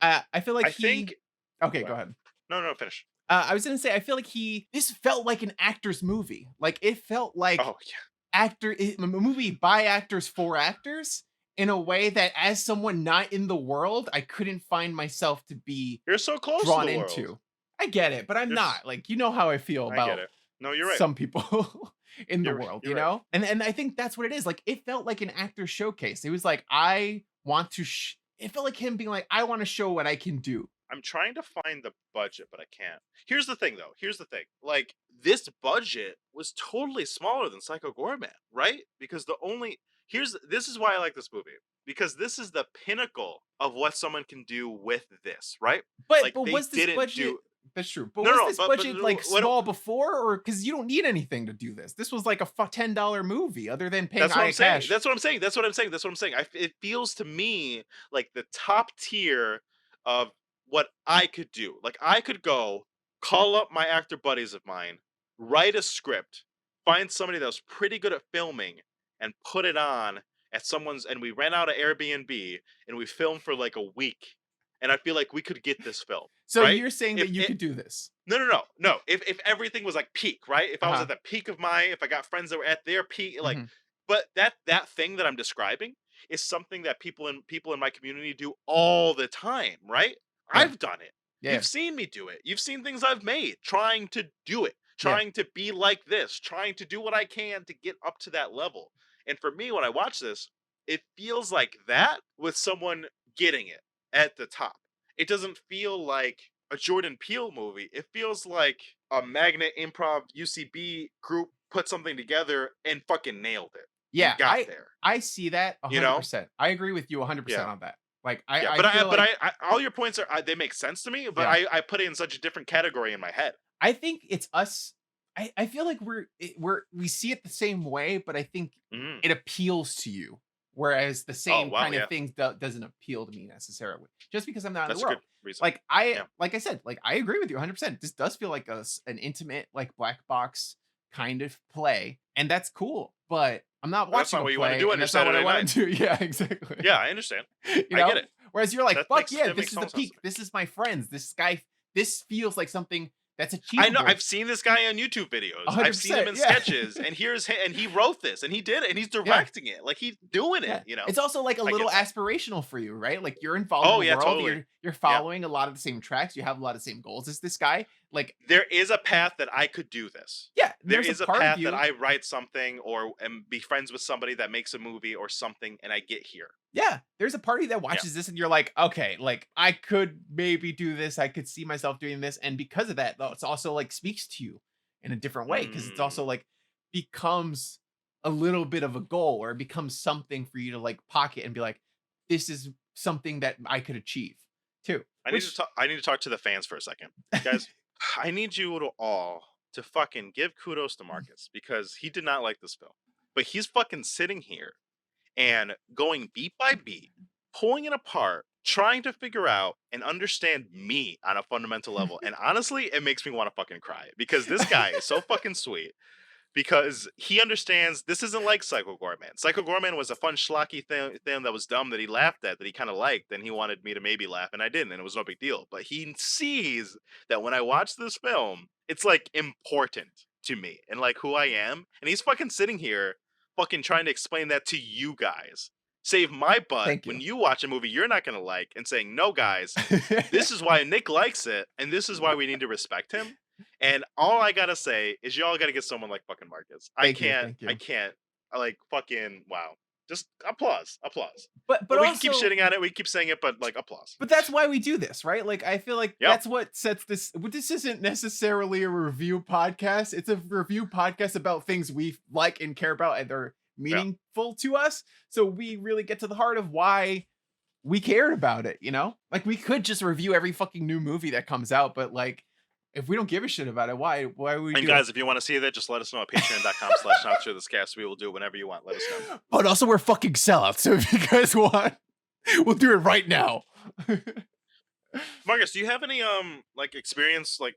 I feel like I think he. Okay, go go ahead. ahead. No, no, finish. I was gonna say I feel like this felt like an actor's movie. Like it felt like Oh yeah. a movie by actors for actors in a way that as someone not in the world, I couldn't find myself to be You're so close to drawn the world. into. I get it, but I'm You're s- not. Like you know how I feel I get about it. No, you're right. some people in the You're world, you're you right. know? And I think that's what it is. Like it felt like an actor showcase. It was like I want to it felt like him being like, I want to show what I can do. I'm trying to find the budget, but I can't. Here's the thing, though. Here's the thing. Like, this budget was totally smaller than Psycho Gorman, right? Because this is why I like this movie. Because this is the pinnacle of what someone can do with this, right? But Like, but they was this didn't budget do. that's true. But No, was no, this but budget like what? small before, or because you don't need anything to do this? This was like a $10 movie, other than paying That's what high I'm saying. cash. That's what I'm saying. That's what I'm saying. That's what I'm saying. It feels to me like the top tier of what I could do. Like, I could go call up my actor buddies of mine, write a script, find somebody that was pretty good at filming, and put it on at someone's. And we rent out an Airbnb and we film for like a week. And I feel like we could get this film. So right? you're saying If that you it- could do this? No. If everything was like peak, right? If I was Uh-huh. at the peak of if I got friends that were at their peak, like, Mhm. but that thing that I'm describing is something that people in my community do all the time, right? Yeah. I've done it. Yeah. You've seen me do it. You've seen things I've made, trying to do it, Yeah. trying to be like this, trying to do what I can to get up to that level. And for me, when I watch this, it feels like that with someone getting it at the top. It doesn't feel like a Jordan Peele movie. It feels like a Magnet Improv UCB group put something together and fucking nailed it. Yeah, and got there. I see that You know? 100%. I agree with you 100% Yeah. on that. Like Yeah, I but feel like, I all your points are they make sense to me, but Yeah. I put it in such a different category in my head. I think it's us. I feel like we see it the same way, but I think Mhm. it appeals to you, whereas the same wow, kind yeah. of thing doesn't appeal to me necessarily, just because I'm not in That's the a world. good reason. Like Yeah. like I said, like I agree with you 100%. This does feel like an intimate, like black box kind of play, and that's cool. But I'm not But that's watching not a what you wanna play, do on and your that's not what I Saturday want night. to do. Yeah, exactly. Yeah, I understand. You I know? get it. Whereas you're like, That fuck makes- yeah, that this makes is the total sense peak. to me. This is my friends. This guy. This feels like something that's I achievable. know. I've seen this guy on YouTube videos. I've seen him in 100%, yeah. sketches, and and he wrote this, and he did it, and he's directing it. Like, he's doing it. Yeah. You know, It's also like a I get little that. aspirational for you, right? Like you're involved Oh, in the yeah, world. totally. You're following a lot of the same tracks. You have a lot of the same goals as this guy. Like, There is a path that I could do this. yeah, There there's is a part path of you. that I write something or am be friends with somebody that makes a movie or something, and I get here. Yeah, there's a party that watches this, and you're like, okay, like I could maybe do this. I could see myself doing this, and because of that, though, it's also like speaks to you in a different way because it's also like becomes a little bit of a goal, or it becomes something for you to like pocket and be like, this is something that I could achieve too. I need to talk to the fans for a second, guys. I need you to all to fucking give kudos to Marcus because he did not like this film, but he's fucking sitting here and going beat by beat, pulling it apart, trying to figure out and understand me on a fundamental level. And honestly, it makes me want to fucking cry because this guy is so fucking sweet. Because he understands this isn't like Psycho Gorman. Psycho Gorman was a fun schlocky thing that was dumb that he laughed at, that he kind of liked, and he wanted me to maybe laugh, and I didn't, and it was no big deal. But he sees that when I watch this film, it's like important to me and like who I am. And he's fucking sitting here fucking trying to explain that to you guys. Save my butt Thank when you. you watch a movie you're not gonna like and saying, no guys, this is why Nick likes it, and this is why we need to respect him. And all I gotta say is y'all gotta get someone like fucking Marcus. Thank you. I can't. I like fucking wow. Just applause. But But we also, can keep shitting on it. We keep saying it, but like applause. But that's why we do this, right? Like I feel like Yep. that's what sets this. This isn't necessarily a review podcast. It's a review podcast about things we like and care about, and they're meaningful to us. So we really get to the heart of why we cared about it. You know, like we could just review every fucking new movie that comes out, but like if we don't give a shit about it, why would we? And do guys, it? if you want to see that, just let us know at patreon.com/NotSureThisCast. We will do it whenever you want. Let us know. But also we're fucking sellouts. So if you guys want, we'll do it right now. Marcus, do you have any like experience like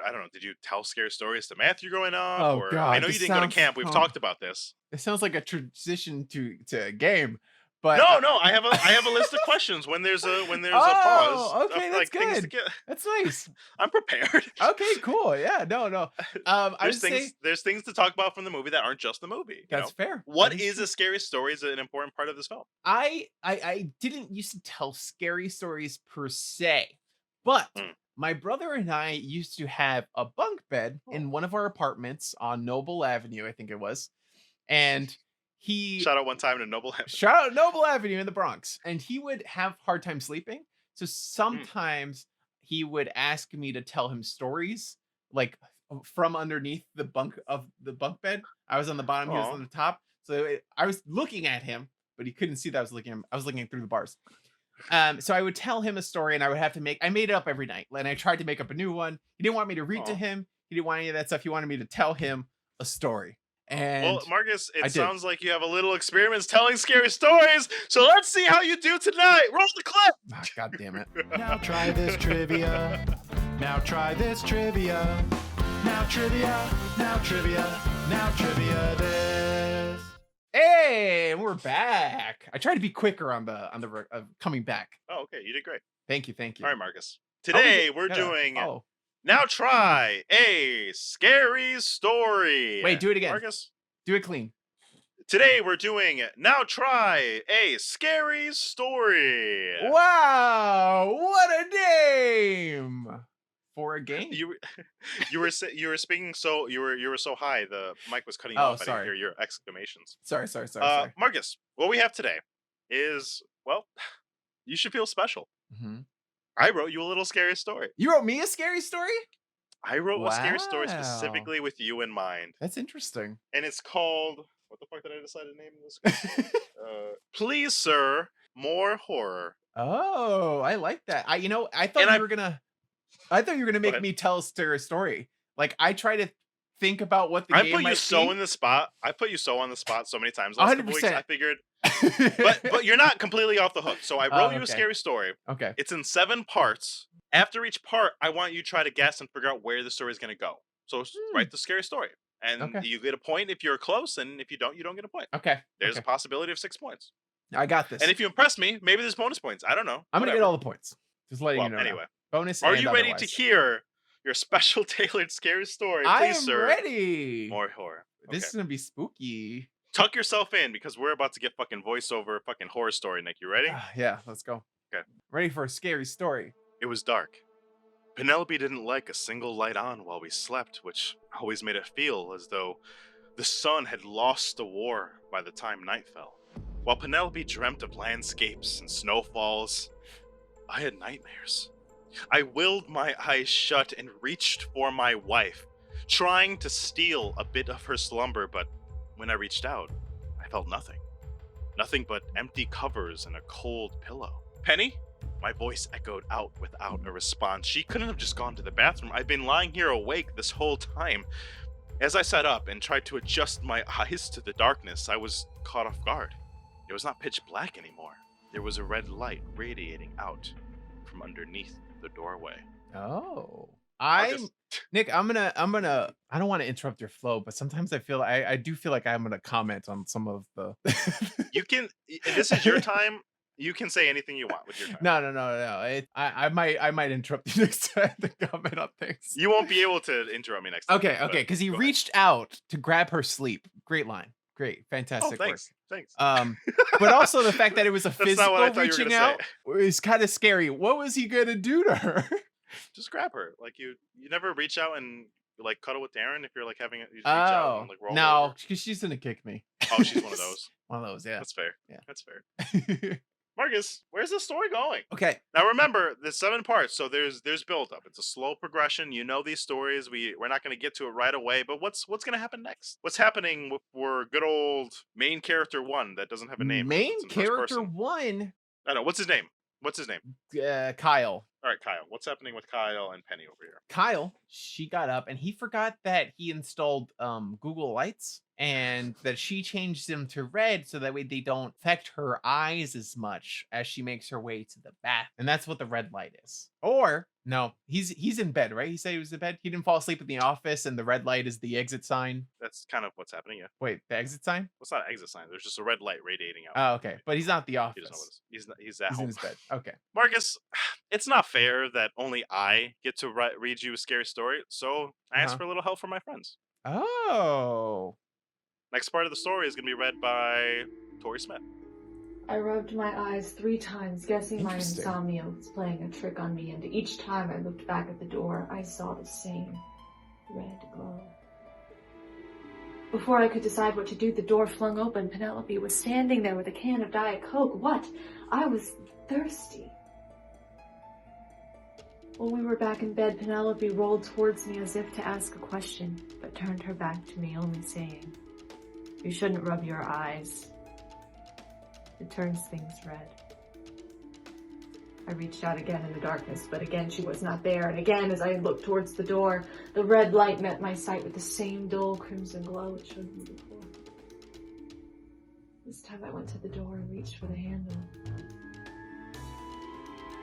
I don't know, did you tell scary stories to Matthew growing up? Oh, or God, I know you this didn't go to sounds- camp. We've oh. talked about this. It sounds like a transition to a game, but No, I have a list of questions when there's a pause. Oh, okay, of, that's like, things to good. get. That's nice. I'm prepared. Okay, cool. Yeah, no. I would There's say there's things to talk about from the movie that aren't just the movie. You that's know? fair. What That is true. a scary story is an important part of this film. I didn't used to tell scary stories per se, but Hmm. my brother and I used to have a bunk bed in one of our apartments on Noble Avenue, I think it was, and Shout out one time to Noble Avenue. Shout out Noble Avenue in the Bronx. And he would have hard time sleeping. So Mm. sometimes he would ask me to tell him stories, like from underneath the bunk bed. I was on the bottom, he was Aw. on the top. So I was looking at him, but he couldn't see that I was looking at him. I was looking through the bars. So I would tell him a story, and I would have to I made it up every night. And I tried to make up a new one. He didn't want me to read to Aw. him. He didn't want any of that stuff. He wanted me to tell him a story. And Well, Marcus, I it did. sounds like you have a little experience telling scary stories. So let's see how you do tonight. Roll the clip. Ah, God damn it. Now try this trivia. Now try this trivia. Now trivia. Now trivia. Now trivia this. Hey, and we're back. I tried to be quicker on the coming back. Oh, okay. You did great. Thank you. All right, Marcus. Oh, we Today did- we're yeah. doing Oh, Now Try a Scary Story. Wait, do it again. Marcus. do it clean. Today we're doing Now Try a Scary Story. Wow, what a name for a game. You were speaking so you were so high the mic was cutting you Oh, off. I sorry. didn't hear your exclamations. Sorry. Marcus, what we have today is, well, you should feel special. Mhm. I wrote you a little scary story. You wrote me a scary story? I wrote a scary story Wow. specifically with you in mind, That's interesting. and it's called, what the fuck did I decide to name this? Please, sir, more horror. Oh, I like that. I thought And you I- were gonna make ahead. me tell a story. Like I try to think about what the I game put you might so be. in the spot. I put you so on the spot so many times last couple weeks. 100%. I figured, but you're not completely off the hook. So I wrote you a okay. scary story. Okay. It's in 7 parts. After each part, I want you to try to guess and figure out where the story is going to go. So write the scary story, and Okay. you get a point if you're close, and if you don't get a point. Okay. There's a okay. possibility of 6 points. I got this. And if you impress me, maybe there's bonus points. I don't know. I'm gonna get Whatever. all the points. Just letting Well, you know. now. anyway, Bonus. are and you ready to otherwise. hear your special tailored scary story? I Please, am sir. ready. More horror. This Okay. is gonna be spooky. Tuck yourself in because we're about to get fucking voiceover fucking horror story, Nick. You ready? Yeah, let's go. Okay. Ready for a scary story. It was dark. Penelope didn't like a single light on while we slept, which always made it feel as though the sun had lost the war by the time night fell. While Penelope dreamt of landscapes and snowfalls, I had nightmares. I willed my eyes shut and reached for my wife, trying to steal a bit of her slumber, but when I reached out, I felt nothing. Nothing but empty covers and a cold pillow. Penny? My voice echoed out without a response. She couldn't have just gone to the bathroom. I've been lying here awake this whole time. As I sat up and tried to adjust my eyes to the darkness, I was caught off guard. It was not pitch black anymore. There was a red light radiating out from underneath the doorway. Oh. Marcus. Nick, I'm gonna I don't want to interrupt your flow, but sometimes I do feel like I'm gonna comment on some of the You can, this is your time. You can say anything you want with your time. No. I might interrupt you next time to comment on things. You won't be able to interrupt me next time. Okay, but because he go ahead. reached out to grab her sleep. Great line. Great. Oh, Fantastic thanks. Thanks. work. But also the fact that it was a That's not physical what I thought you were reaching gonna out is kind of scary. What was he gonna do to her? Just grab her. Like you never reach out and like cuddle with Darren if you're like having it. You just reach out and like roll no, over. because she's gonna kick me. Oh, she's one of those. One of those, yeah. That's fair. Yeah. That's fair. Marcus, where's the story going? Okay. Now remember, there's 7 parts, so there's build up. It's a slow progression. You know these stories. We're not going to get to it right away, but what's going to happen next? What's happening for good old main character 1 that doesn't have a name? Main It's in first character person. 1, I know. What's his name? Kyle. All right, Kyle. What's happening with Kyle and Penny over here? Kyle, she got up and he forgot that he installed Google Lights and that she changed them to red so that way they don't affect her eyes as much as she makes her way to the bath. And that's what the red light is. Or no, he's in bed, right? He said he was in bed. He didn't fall asleep in the office and the red light is the exit sign. That's kind of what's happening. Yeah. Wait, the exit sign? Well, it's not an exit sign. There's just a red light radiating out. Oh, okay. But he's not at the He office. doesn't know what it is. He's at He's in home. his bed. Okay. Marcus, it's not fair that only I get to read you a scary story, so I asked Uh-huh. for a little help from my friends. Oh. Next part of the story is going to be read by Tori Smith. I rubbed my eyes 3 times, guessing my Interesting. insomnia was playing a trick on me, and each time I looked back at the door, I saw the same red glow. Before I could decide what to do, the door flung open. Penelope was standing there with a can of Diet Coke. What? I was thirsty. When we were back in bed, Penelope rolled towards me as if to ask a question, but turned her back to me, only saying, "You shouldn't rub your eyes. It turns things red." I reached out again in the darkness, but again she was not there, and again as I looked towards the door, the red light met my sight with the same dull crimson glow it showed me before. This time I went to the door and reached for the handle.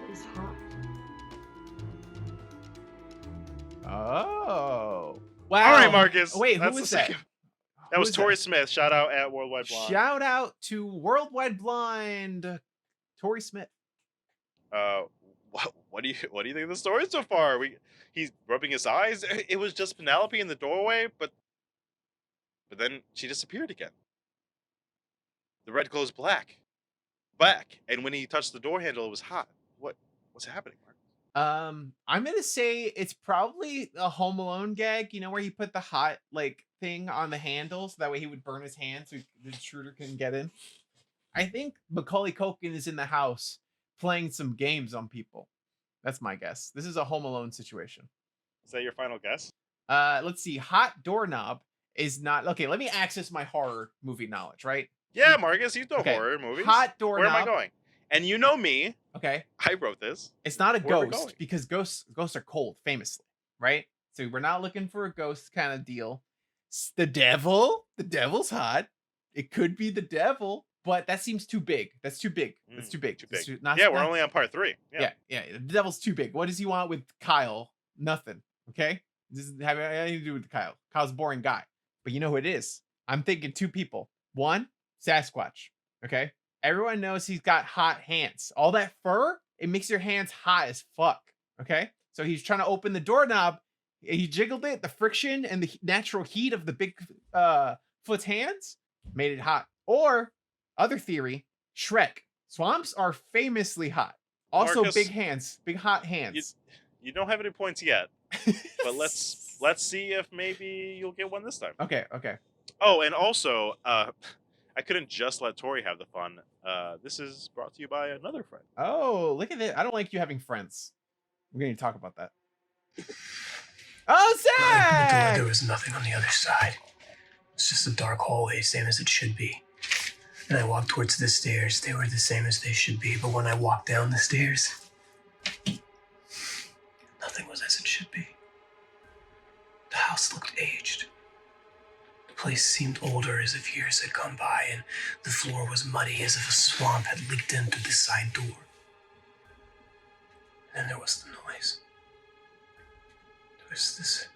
It was hot. Oh. Wow. All right, Marcus. Wait, who that's was the that? second- That was Tori Smith. Shout out at Worldwide Blonde. Shout out to Worldwide Blind, Tori Smith. What do you think of the story so far? He's rubbing his eyes. It was just Penelope in the doorway, but then she disappeared again. The red glows black, and when he touched the door handle, it was hot. What's happening, Mark? I'm gonna say it's probably a Home Alone gag. You know where he put the hot thing on the handle so that way he would burn his hand so the intruder couldn't get in. I think Macaulay Culkin is in the house playing some games on people. That's my guess. This is a Home Alone situation. Is that your final guess? Let's see. Hot doorknob is not okay. Let me access my horror movie knowledge. Right? Yeah, Marcus, you know Okay. horror movies. Hot doorknob. Where am I going? And you know me. Okay. I wrote this. It's not a Where are we ghost going? because ghosts are cold, famously, right? So we're not looking for a ghost kind of deal. The devil. The devil's hot. It could be the devil, but that seems too big. That's too big. That's too big. Too big. We're We're only on part 3. Yeah. The devil's too big. What does he want with Kyle? Nothing. Okay. This doesn't have anything to do with Kyle. Kyle's a boring guy. But you know who it is? I'm thinking 2 people. 1, Sasquatch. Okay. Everyone knows he's got hot hands. All that fur, it makes your hands hot as fuck. Okay. So he's trying to open the doorknob. He jiggled it. The friction and the natural heat of the big foot's hands made it hot. Or other theory, Shrek. Swamps are famously hot. Also, Marcus, big hands, big hot hands. You don't have any points yet, but let's see if maybe you'll get one this time. Okay. Oh, and also, I couldn't just let Tori have the fun. This is brought to you by another friend. Oh, look at it. I don't like you having friends. We're going to talk about that. Oh, When I opened the door, Zach! there was nothing on the other side. It's just a dark hallway, same as it should be. And I walked towards the stairs. They were the same as they should be, but when I walked down the stairs, nothing was as it should be. The house looked aged. The place seemed older, as if years had gone by, and the floor was muddy, as if a swamp had leaked in through the side door. And then there was the noise. There was this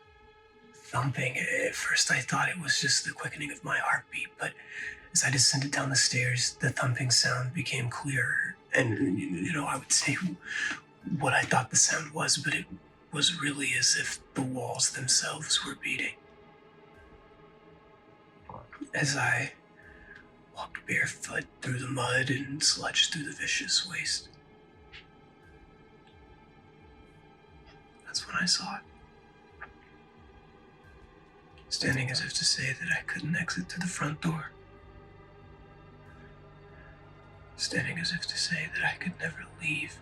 thumping. At first I thought it was just the quickening of my heartbeat, but as I descended down the stairs, the thumping sound became clearer. And, I would say what I thought the sound was, but it was really as if the walls themselves were beating. As I walked barefoot through the mud and sludge through the vicious waste. That's when I saw it. Standing as if to say that I couldn't exit to the front door. Standing as if to say that I could never leave.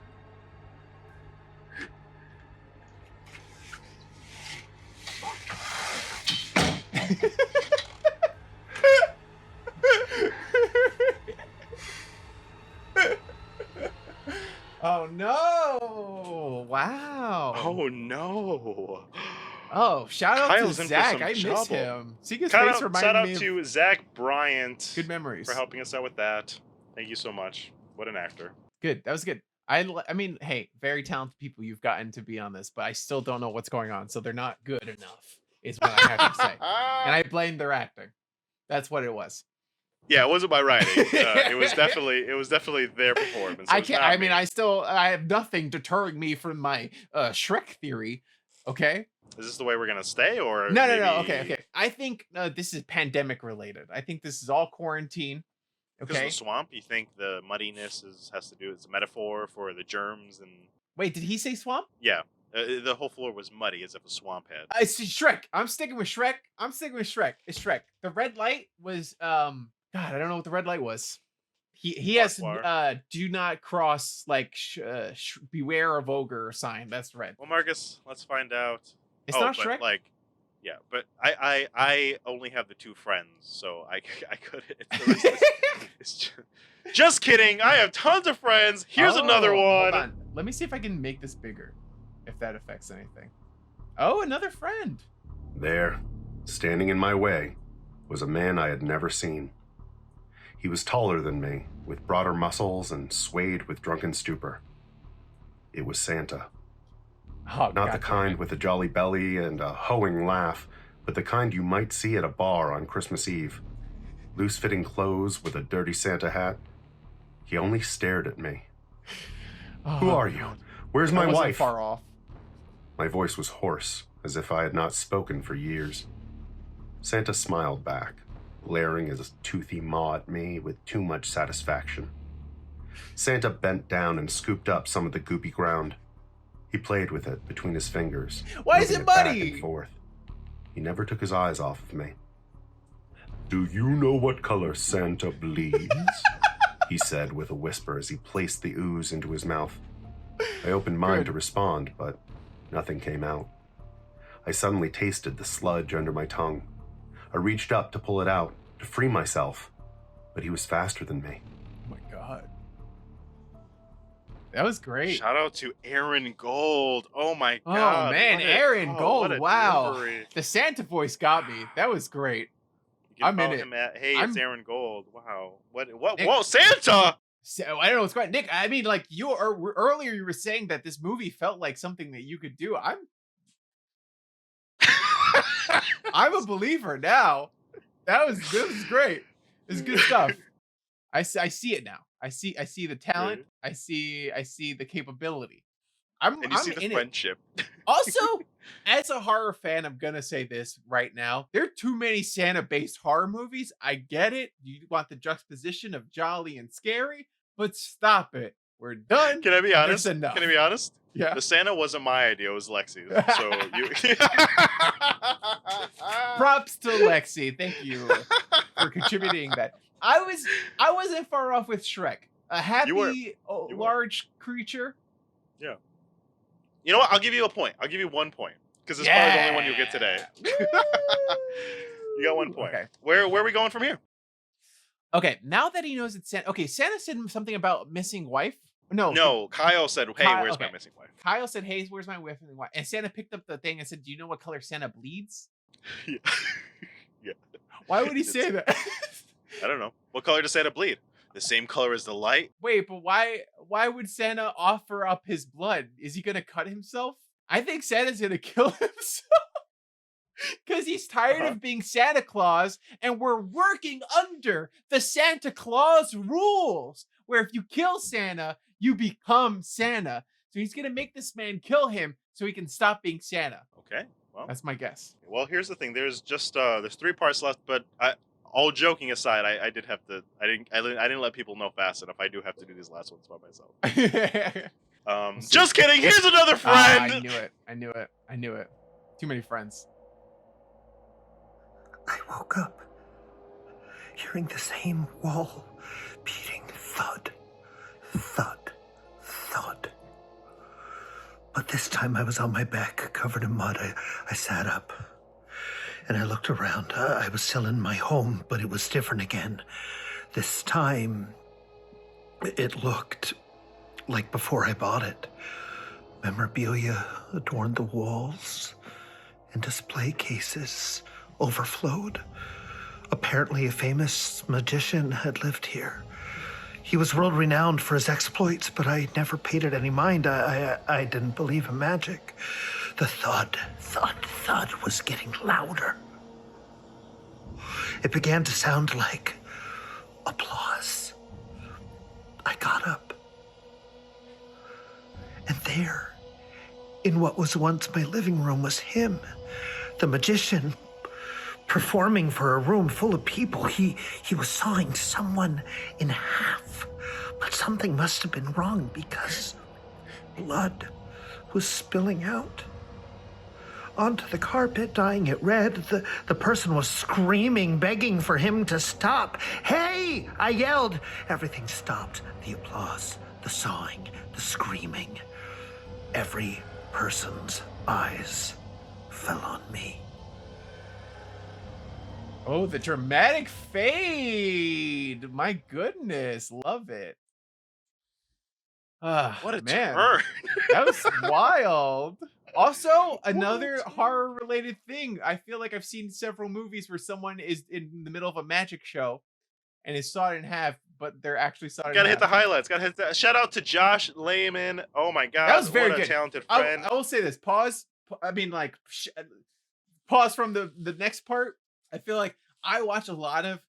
Oh, no. Wow. Oh no! Oh, shout out Kyle's to in for Zach. some I miss trouble. him. See his Shout face out reminded me of to Zach Bryant good memories. for helping us out with that. Thank you so much. What an actor. Good. That was good. I mean, hey, very talented people you've gotten to be on this, but I still don't know what's going on, so they're not good enough, is what I have to say. And I blame their acting. That's what it was. Yeah, it wasn't my writing. It was definitely their performance. It I was can't. not I mean, me. I have nothing deterring me from my Shrek theory. Okay. Is this the way we're gonna stay, or No. maybe... Okay. I think this is pandemic related. I think this is all quarantine. Because Okay. of the swamp, you think the muddiness has to do with a metaphor for the germs and Wait, did he say swamp? yeah. The whole floor was muddy as if a swamp had. I see Shrek. I'm sticking with Shrek. It's Shrek. The red light was God, I don't know what the red light was. He has do not cross, like beware of ogre sign. That's red. Well, Marcus, let's find out. It's not Shrek. Like, yeah, but I only have the 2 friends, so I could. It's just kidding. I have tons of friends. Here's another one. Hold on. Let me see if I can make this bigger, if that affects anything. Oh, another friend. There, standing in my way, was a man I had never seen. He was taller than me, with broader muscles and swayed with drunken stupor. It was Santa. Oh, Not the kind with a jolly belly and a hoeing laugh, but the kind you might see at a bar on Christmas Eve. Loose-fitting clothes with a dirty Santa hat. He only stared at me. Who are you? Where's my wife? Far off. My voice was hoarse, as if I had not spoken for years. Santa smiled back, glaring his toothy maw at me with too much satisfaction. Santa bent down and scooped up some of the goopy ground. He played with it between his fingers. Why is moving it back muddy? and forth. He never took his eyes off of me. Do you know what color Santa bleeds? He said with a whisper as he placed the ooze into his mouth. I opened mine to respond, but nothing came out. I suddenly tasted the sludge under my tongue. I reached up to pull it out, to free myself, but he was faster than me. Oh my God. That was great. Shout out to Aaron Gold. Oh my God. Oh man, Aaron Gold. what a Wow. delivery. The Santa voice got me. That was great. You can I'm in follow it. him at, hey, I'm- it's Aaron Gold. Wow. What? Nick- Whoa, Santa! So I don't know what's going on. Nick, I mean, like earlier you were saying that this movie felt like something that you could do. I'm a believer now. This was great. This is good stuff. I see it now. I see the talent. I see the capability. And you I'm see the in it. friendship. Also, as a horror fan, I'm gonna say this right now. There are too many Santa-based horror movies. I get it. You want the juxtaposition of jolly and scary, but stop it. We're done. Can I be honest? There's enough. Can I be honest? Yeah. The Santa wasn't my idea, it was Lexi's. So you Props to Lexi. Thank you for contributing that. I wasn't far off with Shrek. A happy large creature. Yeah. You know what? I'll give you a point. I'll give you 1 point. Because it's probably the only one you'll get today. You got 1 point. Okay. Where are we going from here? Okay, now that he knows it's Santa. Okay, Santa said something about missing wife. No, Kyle said, hey, where's my missing wife? Kyle said, hey, where's my wife? And Santa picked up the thing and said, do you know what color Santa bleeds? Yeah. Yeah. Why would he say that? I don't know. What color does Santa bleed? The same color as the light? Wait, but why would Santa offer up his blood? Is he gonna cut himself? I think Santa's gonna kill himself. Because he's tired of being Santa Claus, and we're working under the Santa Claus rules, where if you kill Santa, you become Santa. So he's gonna make this man kill him so he can stop being Santa. Okay. Well, That's my guess. Well, here's the thing. There's just there's 3 parts left, but all joking aside, I did have to. I didn't let people know fast enough. I do have to do these last ones by myself. Just kidding. Here's another friend. I knew it. Too many friends. I woke up, hearing the same wall beating thud, thud, thud. But this time I was on my back, covered in mud. I sat up, and I looked around. I was still in my home, but it was different again. This time, it looked like before I bought it. Memorabilia adorned the walls, and display cases overflowed. Apparently, a famous magician had lived here. He was world-renowned for his exploits, but I never paid it any mind. I didn't believe in magic. The thud, thud, thud was getting louder. It began to sound like applause. I got up. And there, in what was once my living room, was him, the magician, performing for a room full of people. He was sawing someone in half. But something must have been wrong because blood was spilling out onto the carpet, dyeing it red. The person was screaming, begging for him to stop. Hey! I yelled. Everything stopped. The applause, the sawing, the screaming. Every person's eyes fell on me. Oh, the dramatic fade. My goodness. Love it. What a man. turn. That was wild. Also, another horror-related thing. I feel like I've seen several movies where someone is in the middle of a magic show and is sawed in half, but they're actually sawed in half. Gotta hit the highlights. Gotta hit that. Shout out to Josh Lehman. Oh my God. That was very what good. a talented friend. I will say this. Pause. I mean, like, pause from the next part. I feel like I watch a lot of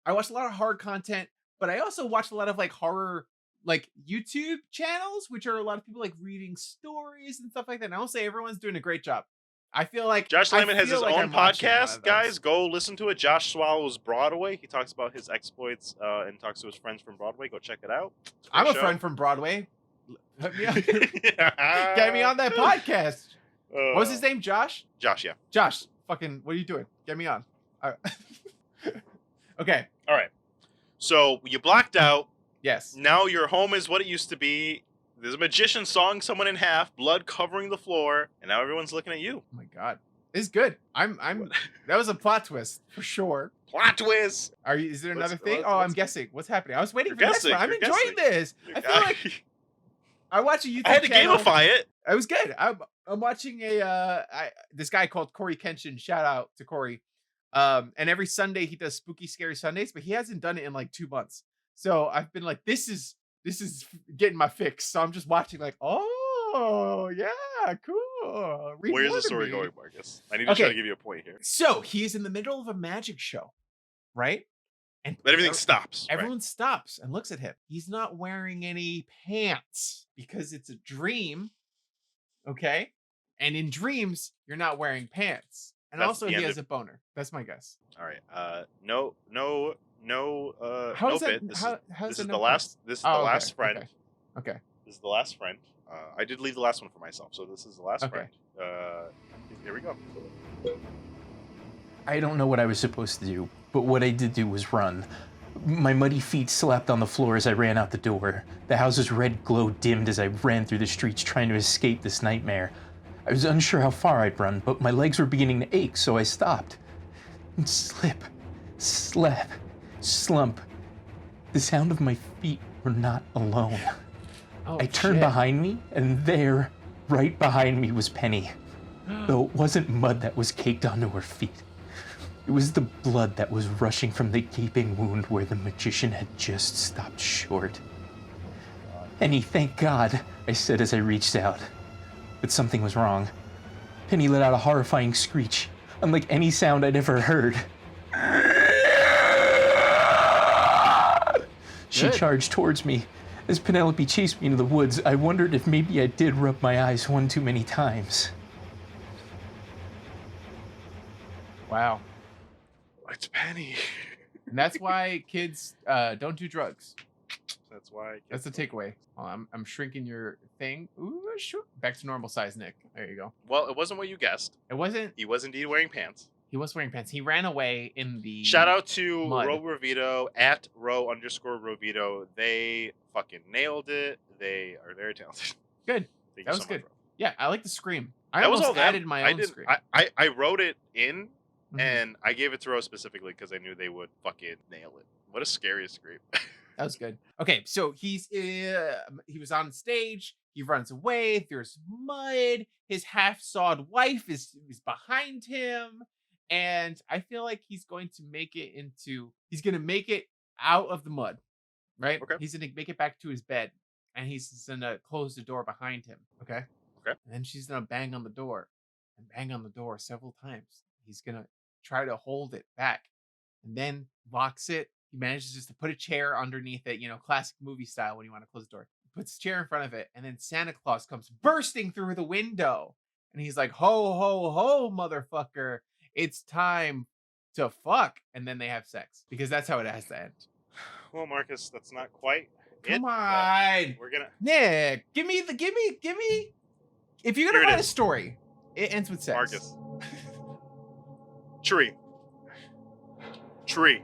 horror content, but I also watch a lot of like horror like YouTube channels, which are a lot of people like reading stories and stuff like that. And I will say everyone's doing a great job. I feel like Josh Lehman has his like own I'm watching one of podcast, those. guys. Go listen to it. Josh Swallows Broadway. He talks about his exploits and talks to his friends from Broadway. Go check it out. I'm a friend from Broadway. Hook me up. Get me on that podcast. What was his name? Josh? Josh, yeah. Josh, fucking, what are you doing? Get me on. Okay. All right. So you blocked out. Yes. Now your home is what it used to be. There's a magician sawing someone in half, blood covering the floor, and now everyone's looking at you. Oh my God. It's good. I'm that was a plot twist for sure. Plot twist. Is there another thing? I'm guessing. What's happening? I was waiting for the next guessing, one. I'm you're enjoying this. I feel like I watch a YouTube I had to channel. gamify it. It was good. I'm watching this guy called Corey Kenshin. Shout out to Corey. And every Sunday he does spooky, scary Sundays, but he hasn't done it in like 2 months. So I've been like, this is getting my fix. So I'm just watching like, oh yeah, cool. Read Where's more the to story me. going, Marcus? I need to try to give you a point here. So he's in the middle of a magic show, right? And But everything stops. Everyone stops and looks at him. He's not wearing any pants because it's a dream. Okay. And in dreams, you're not wearing pants. And That's also the he end has of- a boner. That's my guess. All right. No How is that? bit. This How's is it the no last. pants? This is the Oh, last friend. Okay. This is the last friend. I did leave the last one for myself, so this is the last Okay. friend. Here we go. I don't know what I was supposed to do, but what I did do was run. My muddy feet slapped on the floor as I ran out the door. The house's red glow dimmed as I ran through the streets trying to escape this nightmare. I was unsure how far I'd run, but my legs were beginning to ache, so I stopped. And slip, slap, slump. The sound of my feet were not alone. Oh, I turned shit. behind me, and there, right behind me, was Penny. Though it wasn't mud that was caked onto her feet. It was the blood that was rushing from the gaping wound where the magician had just stopped short. Penny, thank God, I said as I reached out. But something was wrong. Penny let out a horrifying screech, unlike any sound I'd ever heard. She Good. charged towards me. As Penelope chased me into the woods, I wondered if maybe I did rub my eyes one too many times. Wow. It's Penny. And that's why kids don't do drugs. That's why. That's the takeaway. Oh, I'm shrinking your thing. Ooh, sure. Back to normal size, Nick. There you go. Well, it wasn't what you guessed. It wasn't. He was indeed wearing pants. He was wearing pants. He ran away in the. Shout out to mud. Ro Rovito at @Ro_Rovito. They fucking nailed it. They are very talented. Good. Thank That you was so good. much, bro. Yeah, I like the scream. I That was almost all them. added my own scream. I wrote it in Mhm. and I gave it to Ro specifically because I knew they would fucking nail it. What a scary scream. That was good. Okay, so he was on stage. He runs away. There's mud. His half-sawed wife is behind him, and I feel like he's going to make it out of the mud, right? Okay. He's gonna make it back to his bed, and he's gonna close the door behind him. Okay. Okay. And then she's gonna bang on the door, and bang on the door several times. He's gonna try to hold it back, and then locks it. He manages just to put a chair underneath it, classic movie style when you want to close the door. He puts a chair in front of it, and then Santa Claus comes bursting through the window. And he's like, ho, ho, ho, motherfucker. It's time to fuck. And then they have sex. Because that's how it has to end. Well, Marcus, that's not quite Come it, but on. We're gonna. Nick, give me If you're Here gonna it write a is. story, it ends with sex. Marcus. Tree. Tree.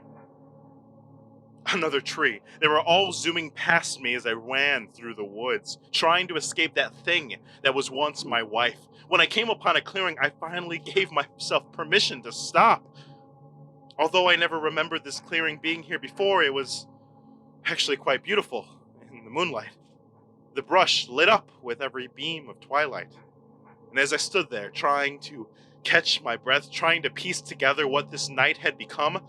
Another tree. They were all zooming past me as I ran through the woods, trying to escape that thing that was once my wife. When I came upon a clearing, I finally gave myself permission to stop. Although I never remembered this clearing being here before, it was actually quite beautiful in the moonlight. The brush lit up with every beam of twilight. And as I stood there, trying to catch my breath, trying to piece together what this night had become,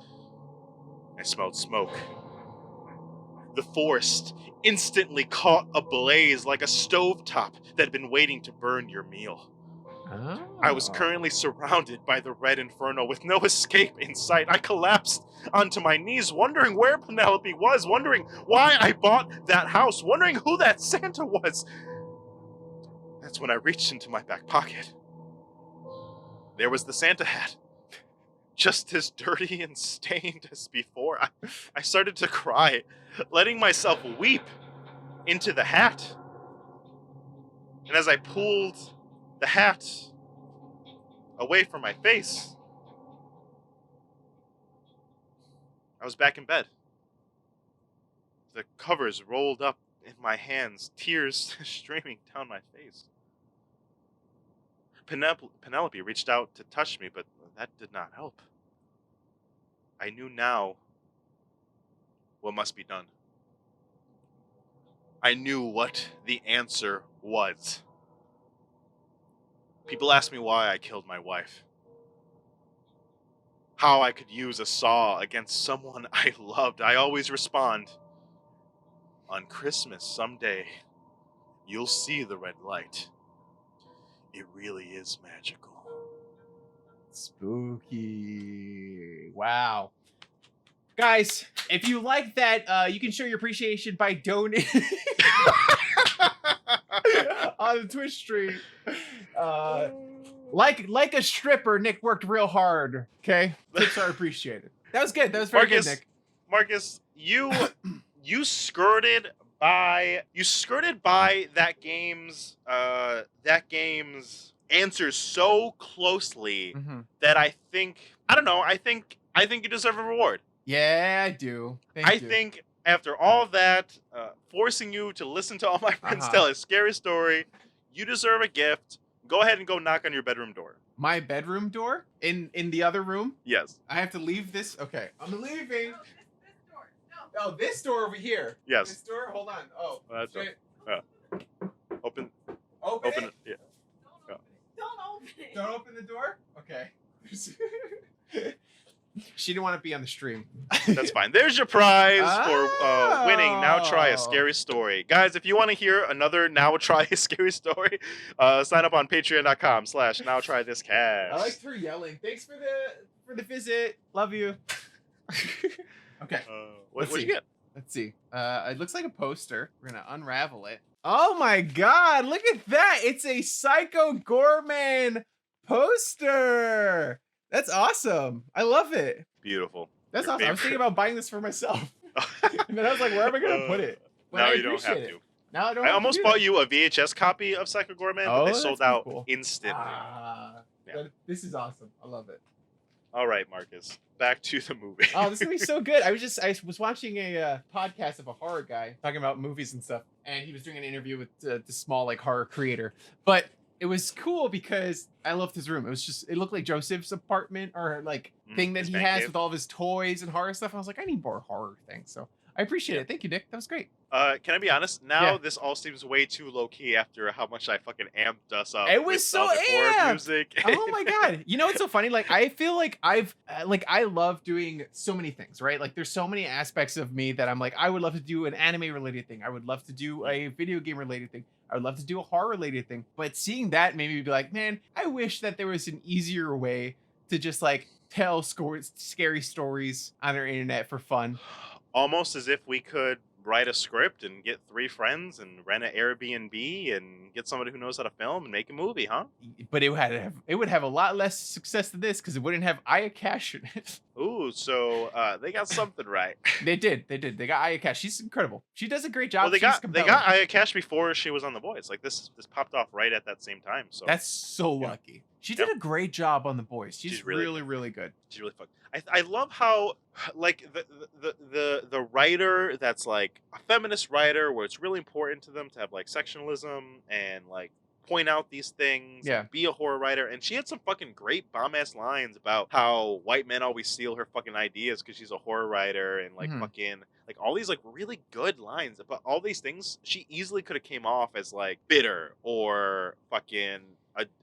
I smelled smoke. The forest instantly caught ablaze like a stovetop that had been waiting to burn your meal. I was currently surrounded by the red inferno with no escape in sight. I collapsed onto my knees, wondering where Penelope was, wondering why I bought that house, wondering who that Santa was. That's when I reached into my back pocket. There was the Santa hat. Just as dirty and stained as before. I started to cry, letting myself weep into the hat. And as I pulled the hat away from my face, I was back in bed. The covers rolled up in my hands, tears streaming down my face. Penelope reached out to touch me, but that did not help. I knew now what must be done. I knew what the answer was. People ask me why I killed my wife. How I could use a saw against someone I loved. I always respond, on Christmas someday, you'll see the red light. It really is magical. Spooky. Wow. Guys, if you like that, you can show your appreciation by donating on the Twitch stream. Like a stripper, Nick worked real hard. Okay, tips are appreciated. That was good. That was very good, Nick. Marcus, you skirted by that game's answers so closely that I think you deserve a reward. Yeah, I do. I think after all of that, forcing you to listen to all my friends tell a scary story, you deserve a gift. Go ahead and go knock on your bedroom door. My bedroom door? In the other room? Yes. I have to leave this? Okay. I'm leaving. This door. No. Oh, this door over here. Yes. This door? Hold on. Oh. That's shit. Open Open it? Yeah. Don't open it. Don't open the door? Okay. She didn't want to be on the stream. That's fine. There's your prize for winning Now Try a Scary Story. Guys, if you want to hear another Now Try a Scary Story, sign up on patreon.com/NowTryThisCast. I liked her yelling. Thanks for the visit. Love you. Okay. What'd you get? Let's see. It looks like a poster. We're gonna unravel it. Oh my god, look at that! It's a Psycho Gorman poster. That's awesome. I love it. Beautiful. That's Your awesome. I was thinking about buying this for myself. And then I was like, where am I gonna put it? When now I you don't have appreciate to. it. Now I don't I have almost to do bought that. you a VHS copy of Psycho Gorman, but they that's sold pretty out cool. instantly. Yeah. This is awesome. I love it. All right, Marcus. Back to the movie. Oh, this is gonna be so good. I was watching a podcast of a horror guy talking about movies and stuff, and he was doing an interview with the small like horror creator. But it was cool because I loved his room. It looked like Joseph's apartment or like thing that his he man has cave. with all of his toys and horror stuff. I was like, I need more horror things. So I appreciate it. Thank you, Nick. That was great. Can I be honest? Now Yeah. this all seems way too low key after how much I fucking amped us up. It was with so the horror amped! music. Oh my god. You know what's so funny? Like I feel like I love doing so many things, right? Like there's so many aspects of me that I'm like, I would love to do an anime related thing. I would love to do a video game related thing. I would love to do a horror related thing. But seeing that made me be like, man, I wish that there was an easier way to just like tell scary stories on our internet for fun. Almost as if we could write a script and get 3 friends and rent an Airbnb and get somebody who knows how to film and make a movie, huh? But it would have a lot less success than this because it wouldn't have Aya Cash in it. Ooh, too, so they got something right. They did. They got Aya Cash. She's incredible. She does a great job. Well, they She's got compelling. Aya Cash before she was on The Boys. Like this popped off right at that same time. So That's so lucky. She did a great job on The Boys. She's really, really good. She's really fun. I love how like the writer that's like a feminist writer where it's really important to them to have like sectionalism and like point out these things. Yeah. And be a horror writer. And she had some fucking great bomb ass lines about how white men always steal her fucking ideas because she's a horror writer and like fucking like all these like really good lines about all these things. She easily could have came off as like bitter or fucking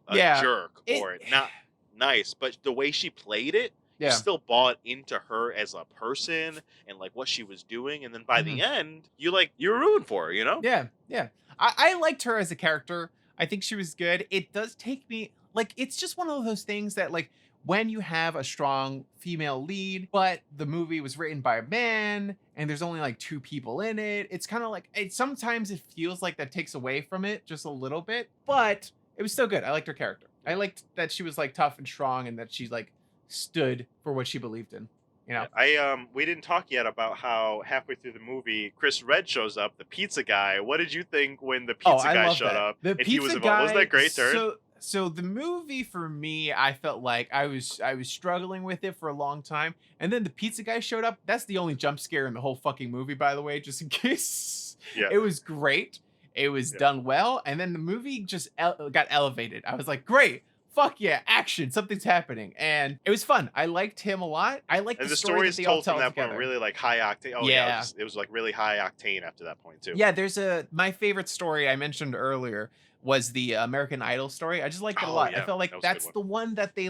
a jerk or not nice, but the way she played it, you still bought into her as a person and like what she was doing, and then by the end, you're rooting for her, you know? Yeah. I liked her as a character. I think she was good. It does take me like it's just one of those things that like when you have a strong female lead, but the movie was written by a man and there's only like 2 people in it, it's kind of like sometimes it feels like that takes away from it just a little bit, but it was still good. I liked her character. I liked that she was like tough and strong and that she like stood for what she believed in. You know, we didn't talk yet about how halfway through the movie, Chris Red shows up, the pizza guy. What did you think when the pizza guy showed up? The and pizza he was guy, was that great turn? So the movie for me, I felt like I was struggling with it for a long time, and then the pizza guy showed up. That's the only jump scare in the whole fucking movie, by the way, just in case. Yeah. It was great. It was done well, and then the movie just got elevated. I was like, great. Fuck yeah, action, something's happening. And it was fun. I liked him a lot. I liked the stories told that from that together. point really like high octane. Oh yeah, it was like really high octane after that point too. Yeah, there's my favorite story I mentioned earlier was the American Idol story. I just liked it a lot. Yeah, I felt like that's the one that they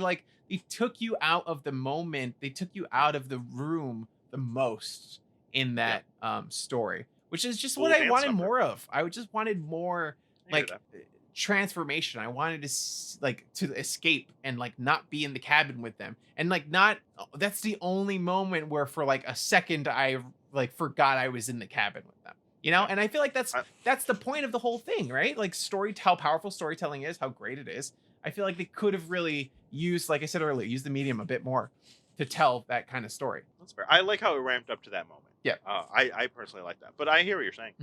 took you out of the moment. They took you out of the room the most in that story, which is just what I wanted more of. I just wanted more like transformation. I wanted to escape and like not be in the cabin with them, and like not that's the only moment where for like a second I like forgot I was in the cabin with them, you know. And I feel like that's the point of the whole thing, right? Like how powerful storytelling is, how great it is. I feel like they could have really used, like I said earlier, used the medium a bit more to tell that kind of story. That's fair. I like how it ramped up to that moment. Yeah. I personally like that, but I hear what you're saying.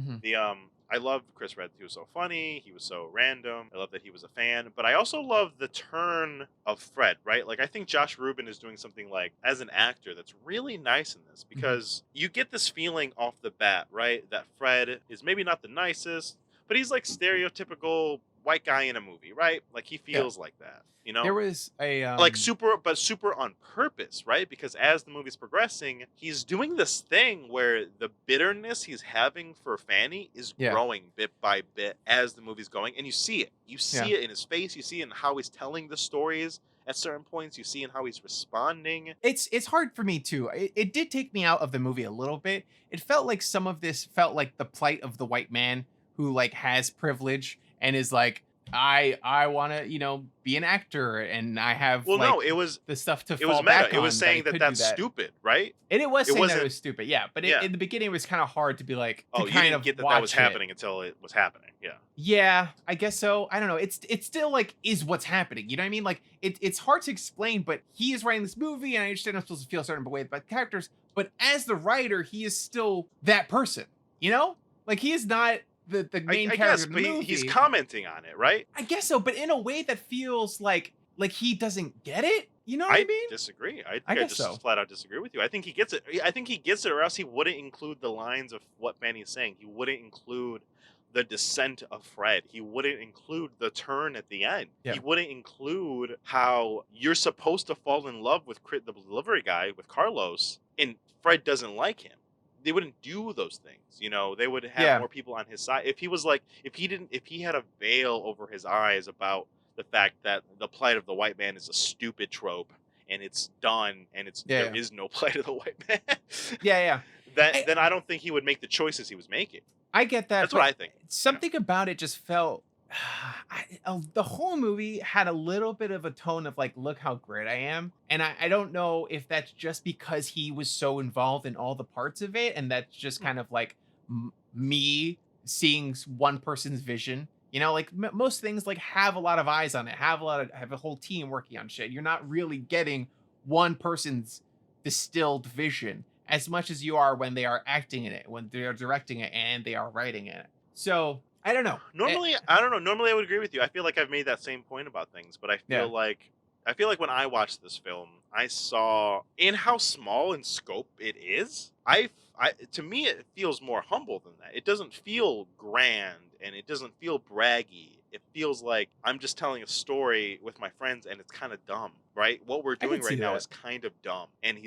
I loved Chris Red. He was so funny. He was so random. I love that he was a fan. But I also love the turn of Fred, right? Like, I think Josh Ruben is doing something like, as an actor, that's really nice in this. Because you get this feeling off the bat, right? That Fred is maybe not the nicest, but he's like stereotypical white guy in a movie, right? Like, he feels like that. You know, there was a like super on purpose, right? Because as the movie's progressing, he's doing this thing where the bitterness he's having for Fanny is growing bit by bit as the movie's going, and you see it. You see it in his face. You see it in how he's telling the stories at certain points. You see in how he's responding. It's hard for me too. It did take me out of the movie a little bit. It felt like some of this felt like the plight of the white man who like has privilege and is like, I want to, be an actor, and I have it was the stuff to it fall was back meta. It was saying that's stupid, right? And it was saying that it was stupid, yeah. But in the beginning, it was kind of hard to be like, you didn't get that was happening until it was happening, yeah. Yeah, I guess so. I don't know. It's still like is what's happening. You know what I mean? Like it's hard to explain, but he is writing this movie, and I understand I'm supposed to feel a certain way about the characters. But as the writer, he is still that person. You know, like he is not the main character of the movie. He's commenting on it, right? I guess so, but in a way that feels like he doesn't get it. You know what I mean? Disagree. I just flat out disagree with you. I think he gets it. I think he gets it, or else he wouldn't include the lines of what Fanny's saying. He wouldn't include the descent of Fred. He wouldn't include the turn at the end. Yeah. He wouldn't include how you're supposed to fall in love with the delivery guy, with Carlos, and Fred doesn't like him. They wouldn't do those things, They would have more people on his side. If he had a veil over his eyes about the fact that the plight of the white man is a stupid trope and it's done and there is no plight of the white man. Then I don't think he would make the choices he was making. I get that. That's what I think. Something about it just felt. The whole movie had a little bit of a tone of like, look how great I am. And I don't know if that's just because he was so involved in all the parts of it. And that's just kind of like me seeing one person's vision, like most things like have a lot of eyes on it, have a whole team working on shit. You're not really getting one person's distilled vision as much as you are when they are acting in it, when they are directing it, and they are writing in it. So I don't know. Normally, I don't know. Normally, I would agree with you. I feel like I've made that same point about things, but Yeah. I feel like when I watched this film, I saw in how small in scope it is. To me, it feels more humble than that. It doesn't feel grand and it doesn't feel braggy. It feels like I'm just telling a story with my friends, and it's kind of dumb, right? What we're I can doing see right now that. is kind of dumb, and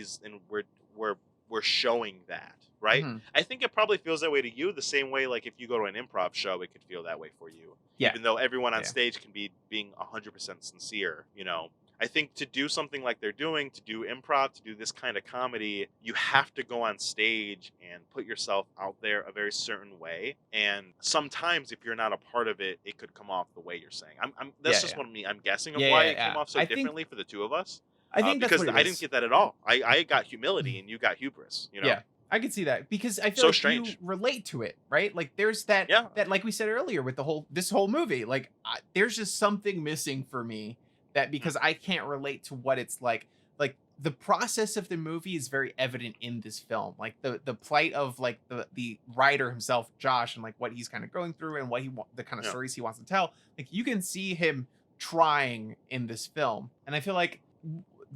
we're showing that, right? Mhm. I think it probably feels that way to you the same way, like if you go to an improv show, it could feel that way for you. Yeah. Even though everyone on Yeah. stage can be being 100% sincere, you know. I think to do something like they're doing, to do improv, to do this kind of comedy, you have to go on stage and put yourself out there a very certain way. And sometimes, if you're not a part of it, it could come off the way you're saying. That's Yeah, just yeah. what I'm guessing of Yeah, why yeah, it came yeah. off so I think differently for the two of us. I think that's Because what it I didn't is. get that at all. I got humility and you got hubris. You know. Yeah, I can see that because I feel So like strange. you relate to it, right? Like there's that Yeah. that like we said earlier with this whole movie, like there's just something missing for me that because I can't relate to what it's like. Like the process of the movie is very evident in this film. Like the plight of like the writer himself, Josh, and like what he's kind of going through and what the kind of Yeah. stories he wants to tell. Like you can see him trying in this film, and I feel like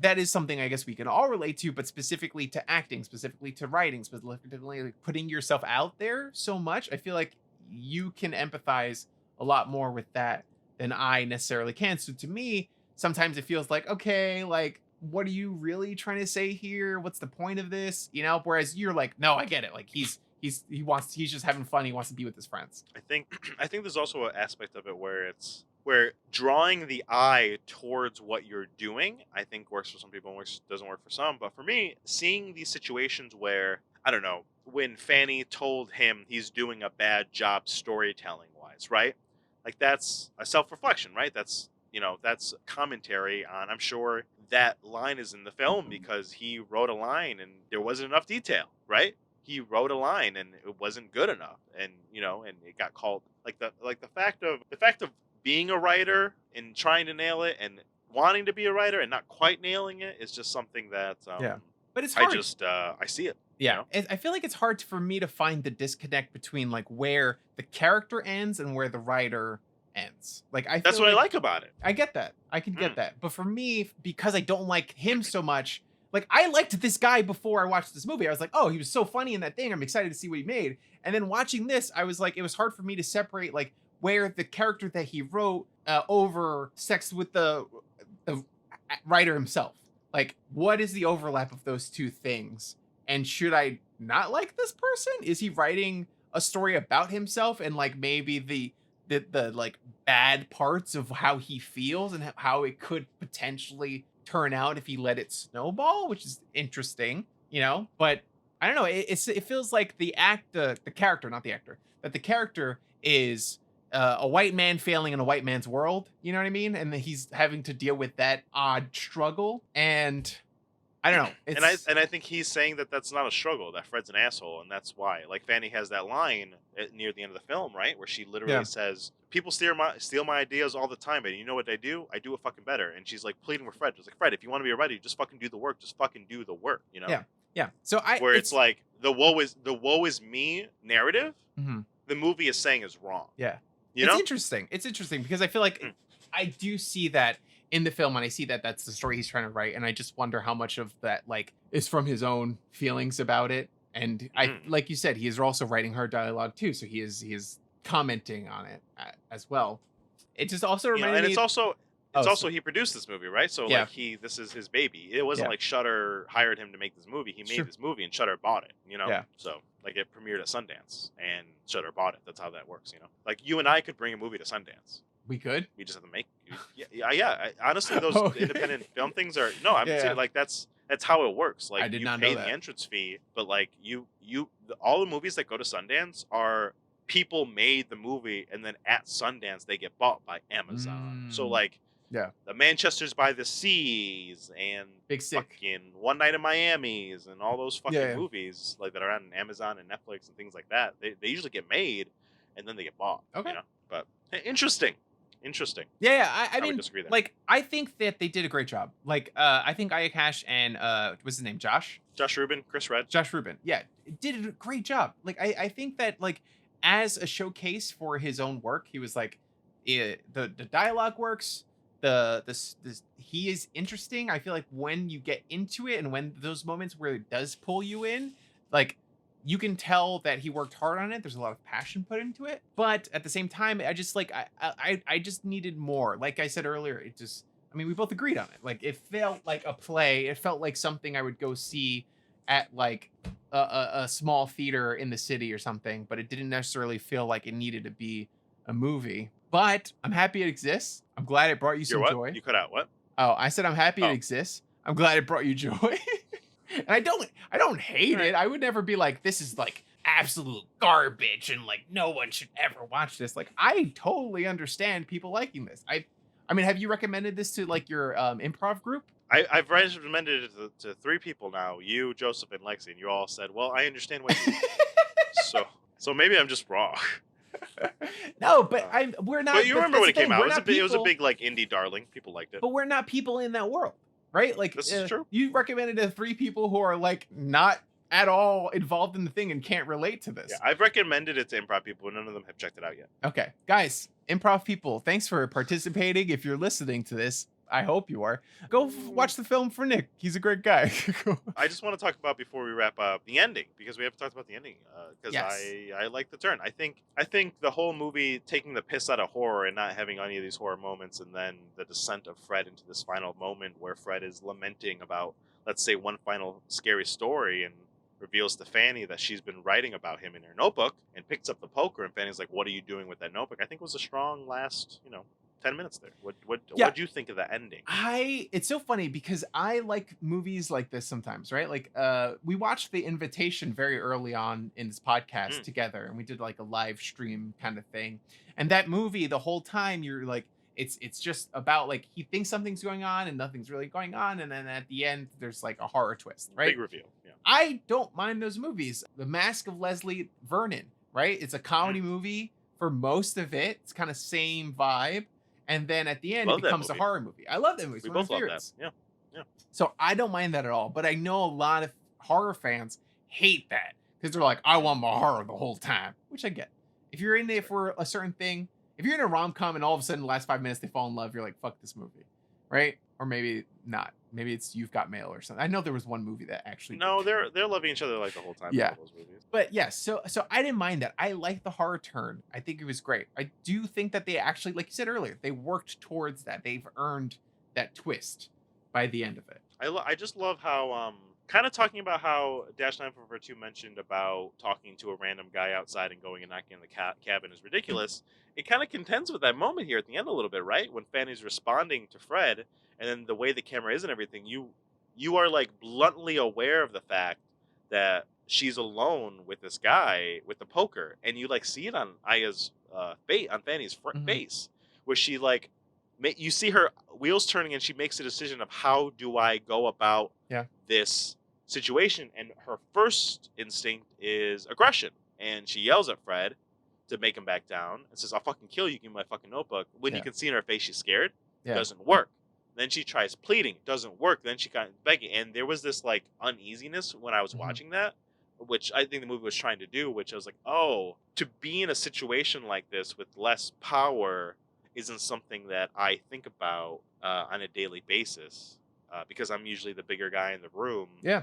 that is something I guess we can all relate to, but specifically to acting, specifically to writing, specifically like putting yourself out there so much. I feel like you can empathize a lot more with that than I necessarily can. So to me, sometimes it feels like, okay, like, what are you really trying to say here? What's the point of this? You know, whereas you're like, no, I get it. Like he's just having fun. He wants to be with his friends. I think there's also an aspect of it where drawing the eye towards what you're doing, I think works for some people and doesn't work for some. But for me, seeing these situations where, I don't know, when Fanny told him he's doing a bad job storytelling wise, right? Like that's a self-reflection, right? That's commentary on, I'm sure that line is in the film because he wrote a line and there wasn't enough detail, right? He wrote a line and it wasn't good enough, and and it got called the fact of being a writer and trying to nail it and wanting to be a writer and not quite nailing it is just something that But it's hard. I see it. Yeah, I feel like it's hard for me to find the disconnect between like where the character ends and where the writer ends. Like That's what I like about it. I get that. I can get that. But for me, because I don't like him so much, like I liked this guy before I watched this movie. I was like, oh, he was so funny in that thing. I'm excited to see what he made. And then watching this, I was like, it was hard for me to separate like where the character that he wrote oversexed with the writer himself. Like, what is the overlap of those two things? And should I not like this person? Is he writing a story about himself and like maybe the like bad parts of how he feels and how it could potentially turn out if he let it snowball, which is interesting, but I don't know. It feels like the character, not the actor, that the character is a white man failing in a white man's world. You know what I mean? And that he's having to deal with that odd struggle. And I don't know. And I think he's saying that that's not a struggle, that Fred's an asshole, and that's why. Like Fanny has that line near the end of the film, right, where she literally says, "People steal my ideas all the time, and you know what I do? I do it fucking better." And she's like pleading with Fred. She's like, "Fred, if you want to be a writer, just fucking do the work. Just fucking do the work." You know? Yeah. So it's like the woe is me narrative. Mhm. The movie is saying is wrong. Yeah. You know? It's interesting because I feel like I do see that in the film, and I see that that's the story he's trying to write, and I just wonder how much of that like is from his own feelings about it. And I, like you said, he is also writing her dialogue too, so he is commenting on it as well. It just also reminded and me. it's also he produced this movie, right? So like this is his baby. It wasn't like Shudder hired him to make this movie. He made this movie and Shudder bought it, Yeah. So like it premiered at Sundance and Shudder bought it. That's how that works, Like you and I could bring a movie to Sundance. We could. We just have to make. Honestly, those independent film things are saying, like that's how it works. Like I did you not pay know the that. entrance fee, but like all the movies that go to Sundance are people made the movie, and then at Sundance they get bought by Amazon. So like the Manchester's by the Seas and Big Sick, fucking One Night in Miami's and all those fucking movies like that are on Amazon and Netflix and things like that. They usually get made and then they get bought. Okay. But interesting. Interesting. Yeah, I would mean, disagree there. like, I think that they did a great job. Like, I think Aya Cash and what's his name, Josh Ruben, Chris Red. Ruben, yeah, did a great job. Like, I think that, like, as a showcase for his own work, he was like, the dialogue works. This he is interesting. I feel like when you get into it and when those moments where it does pull you in, like, you can tell that he worked hard on it. There's a lot of passion put into it, but at the same time, I just like I just needed more. Like I said earlier, it just, I mean, we both agreed on it. Like, it felt like a play. It felt like something I would go see at like a small theater in the city or something, but it didn't necessarily feel like it needed to be a movie. But I'm happy it exists. I'm glad it brought you some You're what? joy. You cut out what? Oh, I said I'm happy Oh. it exists. I'm glad it brought you joy. And I don't hate it. I would never be like, this is like absolute garbage and like no one should ever watch this. Like, I totally understand people liking this. I mean, have you recommended this to like your improv group? I've recommended it to 3 people now. You, Joseph, and Lexi, and you all said, "Well, I understand what you." so maybe I'm just wrong. No, but we're not. But you remember that's when the it came thing, out? we're It was, not it was a people- big like indie darling. People liked it. But we're not people in that world, right? Like, This is true. You recommended to 3 people who are like not at all involved in the thing and can't relate to this. Yeah, I've recommended it to improv people, and none of them have checked it out yet. Okay, guys, improv people, thanks for participating. If you're listening to this, I hope you are. Go watch the film for Nick. He's a great guy. I just want to talk about, before we wrap up, the ending, because we haven't talked about the ending. Because Yes. I like the turn. I think the whole movie taking the piss out of horror and not having any of these horror moments, and then the descent of Fred into this final moment where Fred is lamenting about, let's say, one final scary story, and reveals to Fanny that she's been writing about him in her notebook, and picks up the poker, and Fanny's like, "What are you doing with that notebook?" I think it was a strong last, 10 minutes there. What'd you think of the ending? It's so funny because I like movies like this sometimes, right? Like, we watched The Invitation very early on in this podcast together, and we did like a live stream kind of thing. And that movie, the whole time, you're like, it's just about like he thinks something's going on and nothing's really going on, and then at the end there's like a horror twist, right? Big reveal. Yeah. I don't mind those movies. The Mask of Leslie Vernon, right? It's a comedy movie for most of it. It's kind of same vibe. And then at the end, Love it that becomes a movie. horror movie. I love that movie. It's We one of both my love that. favorites. Yeah. So I don't mind that at all. But I know a lot of horror fans hate that because they're like, I want my horror the whole time, which I get. If you're in it for a certain thing, if you're in a rom-com and all of a sudden the last 5 minutes they fall in love, you're like, fuck this movie, right? Or maybe not. Maybe it's You've Got Mail or something. I know there was one movie that actually. No, they're loving each other like the whole time. Yeah. All those movies. But yeah, so I didn't mind that. I like the horror turn. I think it was great. I do think that they actually, like you said earlier, they worked towards that. They've earned that twist by the end of it. I just love how kind of talking about how Dash 942 mentioned about talking to a random guy outside and going and knocking on the cabin is ridiculous. It kind of contends with that moment here at the end a little bit, right? When Fanny's responding to Fred, and then the way the camera is and everything, you are like bluntly aware of the fact that she's alone with this guy with the poker, and you like see it on Aya's face, on Fanny's face, where she like you see her wheels turning, and she makes a decision of how do I go about this situation, and her first instinct is aggression, and she yells at Fred to make him back down and says, "I'll fucking kill you, give me my fucking notebook." When you can see in her face she's scared, doesn't work. Then she tries pleading, doesn't work. Then she got begging, and there was this like uneasiness when I was watching that, which I think the movie was trying to do, which I was like, oh, to be in a situation like this with less power isn't something that I think about on a daily basis, because I'm usually the bigger guy in the room. Yeah.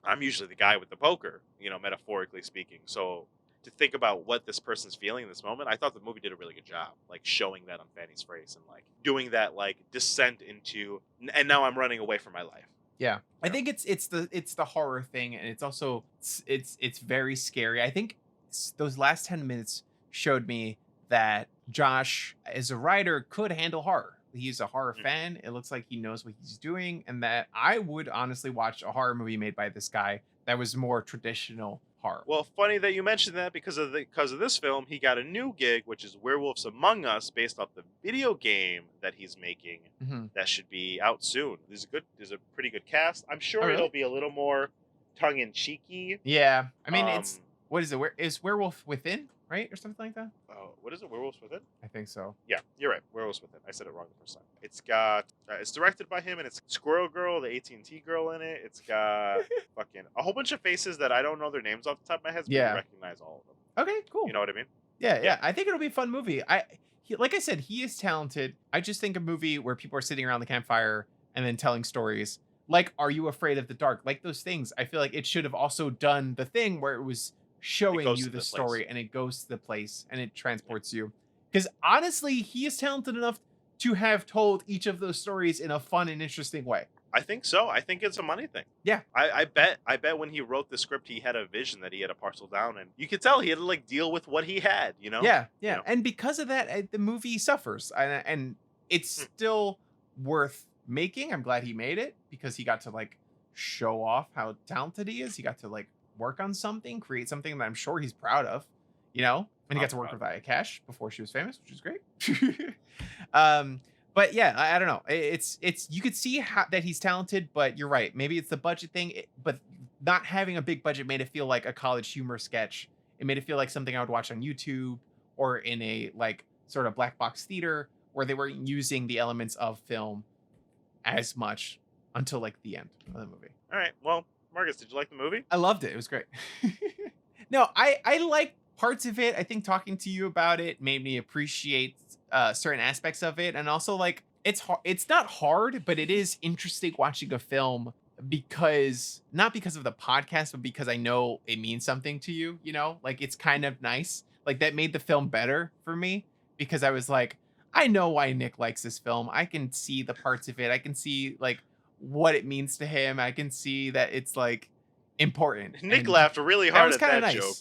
I'm usually the guy with the poker, metaphorically speaking. So to think about what this person's feeling in this moment, I thought the movie did a really good job, like showing that on Fanny's face and like doing that like descent into, and now I'm running away from my life. Yeah. I think it's the horror thing, and it's also it's very scary. I think those last 10 minutes showed me that Josh, as a writer, could handle horror. He's a horror fan. It looks like he knows what he's doing, and that I would honestly watch a horror movie made by this guy that was more traditional horror. Well, funny that you mentioned that, because of this film, he got a new gig, which is Werewolves Among Us, based off the video game that he's making. That should be out soon. There's a pretty good cast. I'm sure really? it'll be a little more tongue in cheeky. Yeah, I mean, it's what is it? Is Werewolf Within? right, or something like that. Oh, what is it? Werewolves Within? I think so. Yeah, you're right. Werewolves Within. I said it wrong the first time. It's got. It's directed by him, and it's Squirrel Girl, the AT&T girl in it. It's got fucking a whole bunch of faces that I don't know their names off the top of my head, but Yeah. I recognize all of them. Okay, cool. You know what I mean? Yeah. I think it'll be a fun movie. Like I said, he is talented. I just think a movie where people are sitting around the campfire and then telling stories. Like, Are You Afraid of the Dark? Like those things. I feel like it should have also done the thing where it was showing goes you to the the story place. and it goes to the place and it transports you. Because honestly, he is talented enough to have told each of those stories in a fun and interesting way. I think so. I think it's a money thing. Yeah. I bet when he wrote the script, he had a vision that he had to parcel down, and you could tell he had to like deal with what he had. You know? Yeah. You know? And because of that, the movie suffers, and it's still worth making. I'm glad he made it because he got to like show off how talented he is. He got to like work on something, create something that I'm sure he's proud of, you know. And he got to work with Aya Cash before she was famous, which is great. But yeah, I don't know. It's you could see that he's talented, but you're right. Maybe it's the budget thing, but not having a big budget made it feel like a college humor sketch. It made it feel like something I would watch on YouTube or in a like sort of black box theater where they weren't using the elements of film as much until like the end of the movie. All right. Well, Marcus, did you like the movie? I loved it. It was great. No, I like parts of it. I think talking to you about it made me appreciate certain aspects of it, and also like it's not hard, but it is interesting watching a film because not because of the podcast, but because I know it means something to you. You know, like it's kind of nice. Like that made the film better for me because I was like, I know why Nick likes this film. I can see the parts of it. I can see like what it means to him. I can see that it's like important. Nick And laughed really hard at that nice. joke.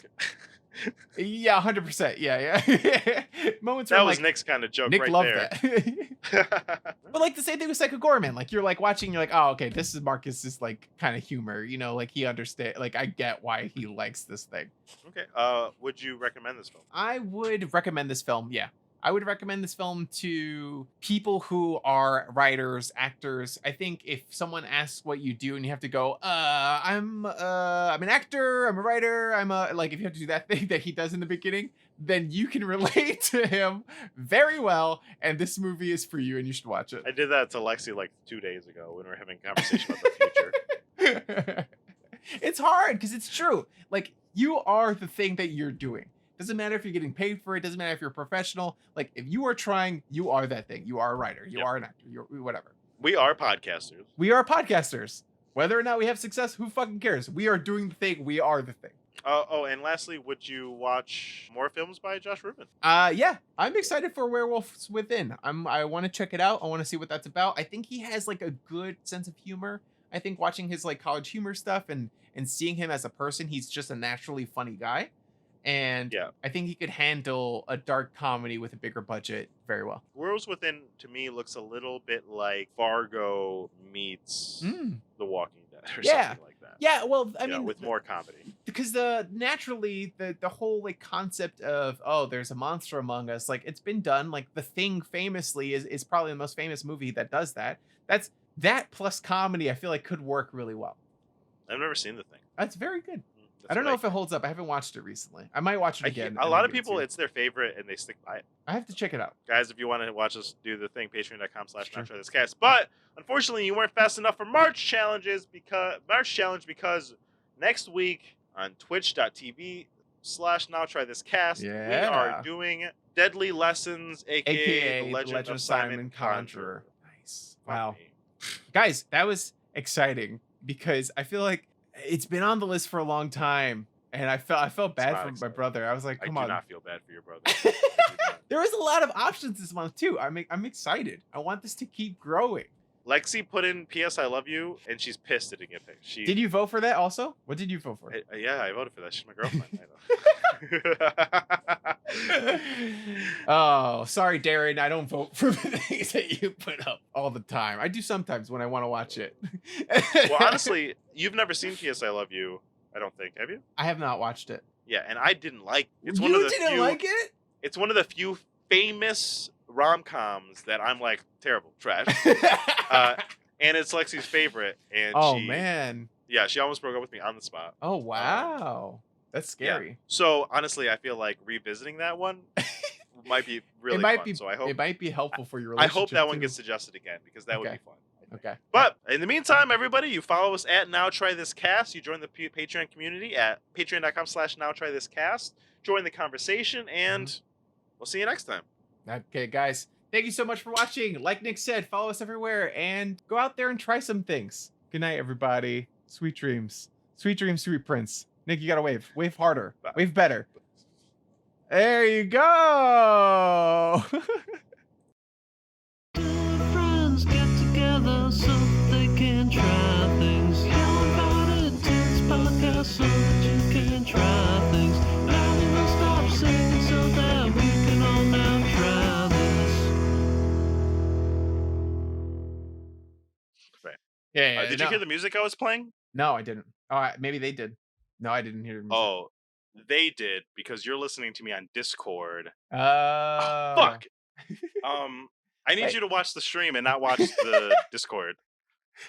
Yeah, 100%. Yeah. Moments where That I'm was like, Nick's kind of joke Nick right loved there. that. But like the same thing with Psycho Gorman. Like you're like watching, you're like, oh, okay, this is Marcus's like kind of humor. You know, like he understand. Like I get why he likes this thing. Okay. Would you recommend this film? I would recommend this film. Yeah. I would recommend this film to people who are writers, actors. I think if someone asks what you do and you have to go, I'm an actor, I'm a writer, like if you have to do that thing that he does in the beginning, then you can relate to him very well. And this movie is for you and you should watch it. I did that to Lexi like 2 days ago when we were having a conversation about the future. It's hard because it's true. Like you are the thing that you're doing. Doesn't matter if you're getting paid for it. Doesn't matter if you're a professional. Like if you are trying, you are that thing. You are a writer. You are an actor. You're whatever. We are podcasters. We are podcasters. Whether or not we have success, who fucking cares? We are doing the thing. We are the thing. And lastly, would you watch more films by Josh Ruben? Yeah, I'm excited for Werewolves Within. I want to check it out. I want to see what that's about. I think he has like a good sense of humor. I think watching his like college humor stuff and seeing him as a person, he's just a naturally funny guy. And Yeah. I think he could handle a dark comedy with a bigger budget very well. Worlds Within, to me, looks a little bit like Fargo meets The Walking Dead or something like that. Yeah, well, I mean, with more comedy. Because the whole like concept of there's a monster among us, like it's been done. Like The Thing famously is probably the most famous movie that does that. That plus comedy I feel like could work really well. I've never seen The Thing. That's very good. That's I don't what know if it holds up. I haven't watched it recently. I might watch it again. A lot of people, it's their favorite and they stick by it. I have to check it out. Guys, if you want to watch us do The Thing, patreon.com/NotTryThisCast. But unfortunately, you weren't fast enough for March challenge because next week on twitch.tv/NowTryThisCast, we are doing Deadly Lessons, aka The Legend of Simon Conjurer. Nice. Wow. Guys, that was exciting because I feel like it's been on the list for a long time, and I felt bad for my brother. I was like, come on. I do not feel bad for your brother. There was a lot of options this month too. I'm excited. I want this to keep growing. Lexi put in P.S. I love you, and she's pissed it didn't get picked. Did you vote for that also? What did you vote for? I voted for that. She's my girlfriend. Oh, sorry, Darren. I don't vote for the things that you put up all the time. I do sometimes when I want to watch it. Well, honestly, you've never seen P.S. I Love You, I don't think. Have you? I have not watched it. Yeah, and I didn't like it. You didn't like it? It's one of the few famous rom-coms that I'm like, terrible, trash. And it's Lexi's favorite. And man. Yeah, she almost broke up with me on the spot. Oh, wow. That's Yeah. scary. So honestly, I feel like revisiting that one might be really it might fun. be. So I hope it might be helpful for your I relationship. hope that one too. gets suggested again because that would Okay. be fun. Okay. But in the meantime, everybody, you follow us at Now Try This Cast. You join the Patreon community at patreon.com/NowTryThisCast. Join the conversation, and we'll see you next time. Okay, guys. Thank you so much for watching. Like Nick said, follow us everywhere and go out there and try some things. Good night, everybody. Sweet dreams. Sweet dreams, sweet prince. Nick, you gotta wave. Wave harder. Bye. Wave better. There you go. Two friends get together so they can try things. Yell about it, it's podcast so that you can try things. Valley will stop singing so that we can all now try this. Right. Yeah. Did you hear the music I was playing? No, I didn't. All right, maybe they did. No, I didn't hear the music. Oh, they did because you're listening to me on Discord. Oh, Fuck. I need Wait. you to watch the stream and not watch the Discord.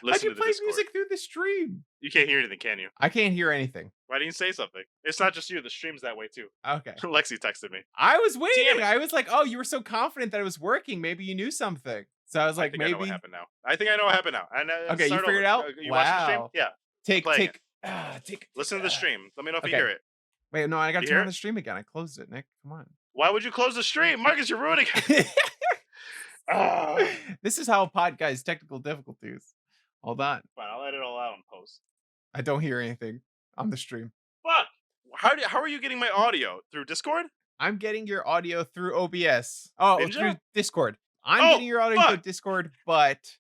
I Listen can to the play Discord. music through the stream. You can't hear anything, can you? I can't hear anything. Why didn't you say something? It's not just you. The stream's that way too. Okay. Lexi texted me. I was waiting. Damn it. I was like, oh, you were so confident that it was working. Maybe you knew something. So I was like, I think I know what maybe. happened now. I think I know what happened now. Okay, you start figured it over. out? You watched the stream? Wow. Yeah. Take. playing Listen Listen to the stream. Let me know if you Okay. hear it. Wait, no, I got to You turn hear on it? the stream again. I closed it, Nick. Come on. Why would you close the stream? Marcus, you're ruining it. Ah. This is how pod guys technical difficulties. Hold on. Fine, I'll let it all out in post. I don't hear anything on the stream. Fuck. How are you getting my audio? Through Discord? I'm getting your audio through OBS. Oh, Ninja? through Discord. I'm Oh, getting your audio through fuck. Discord, but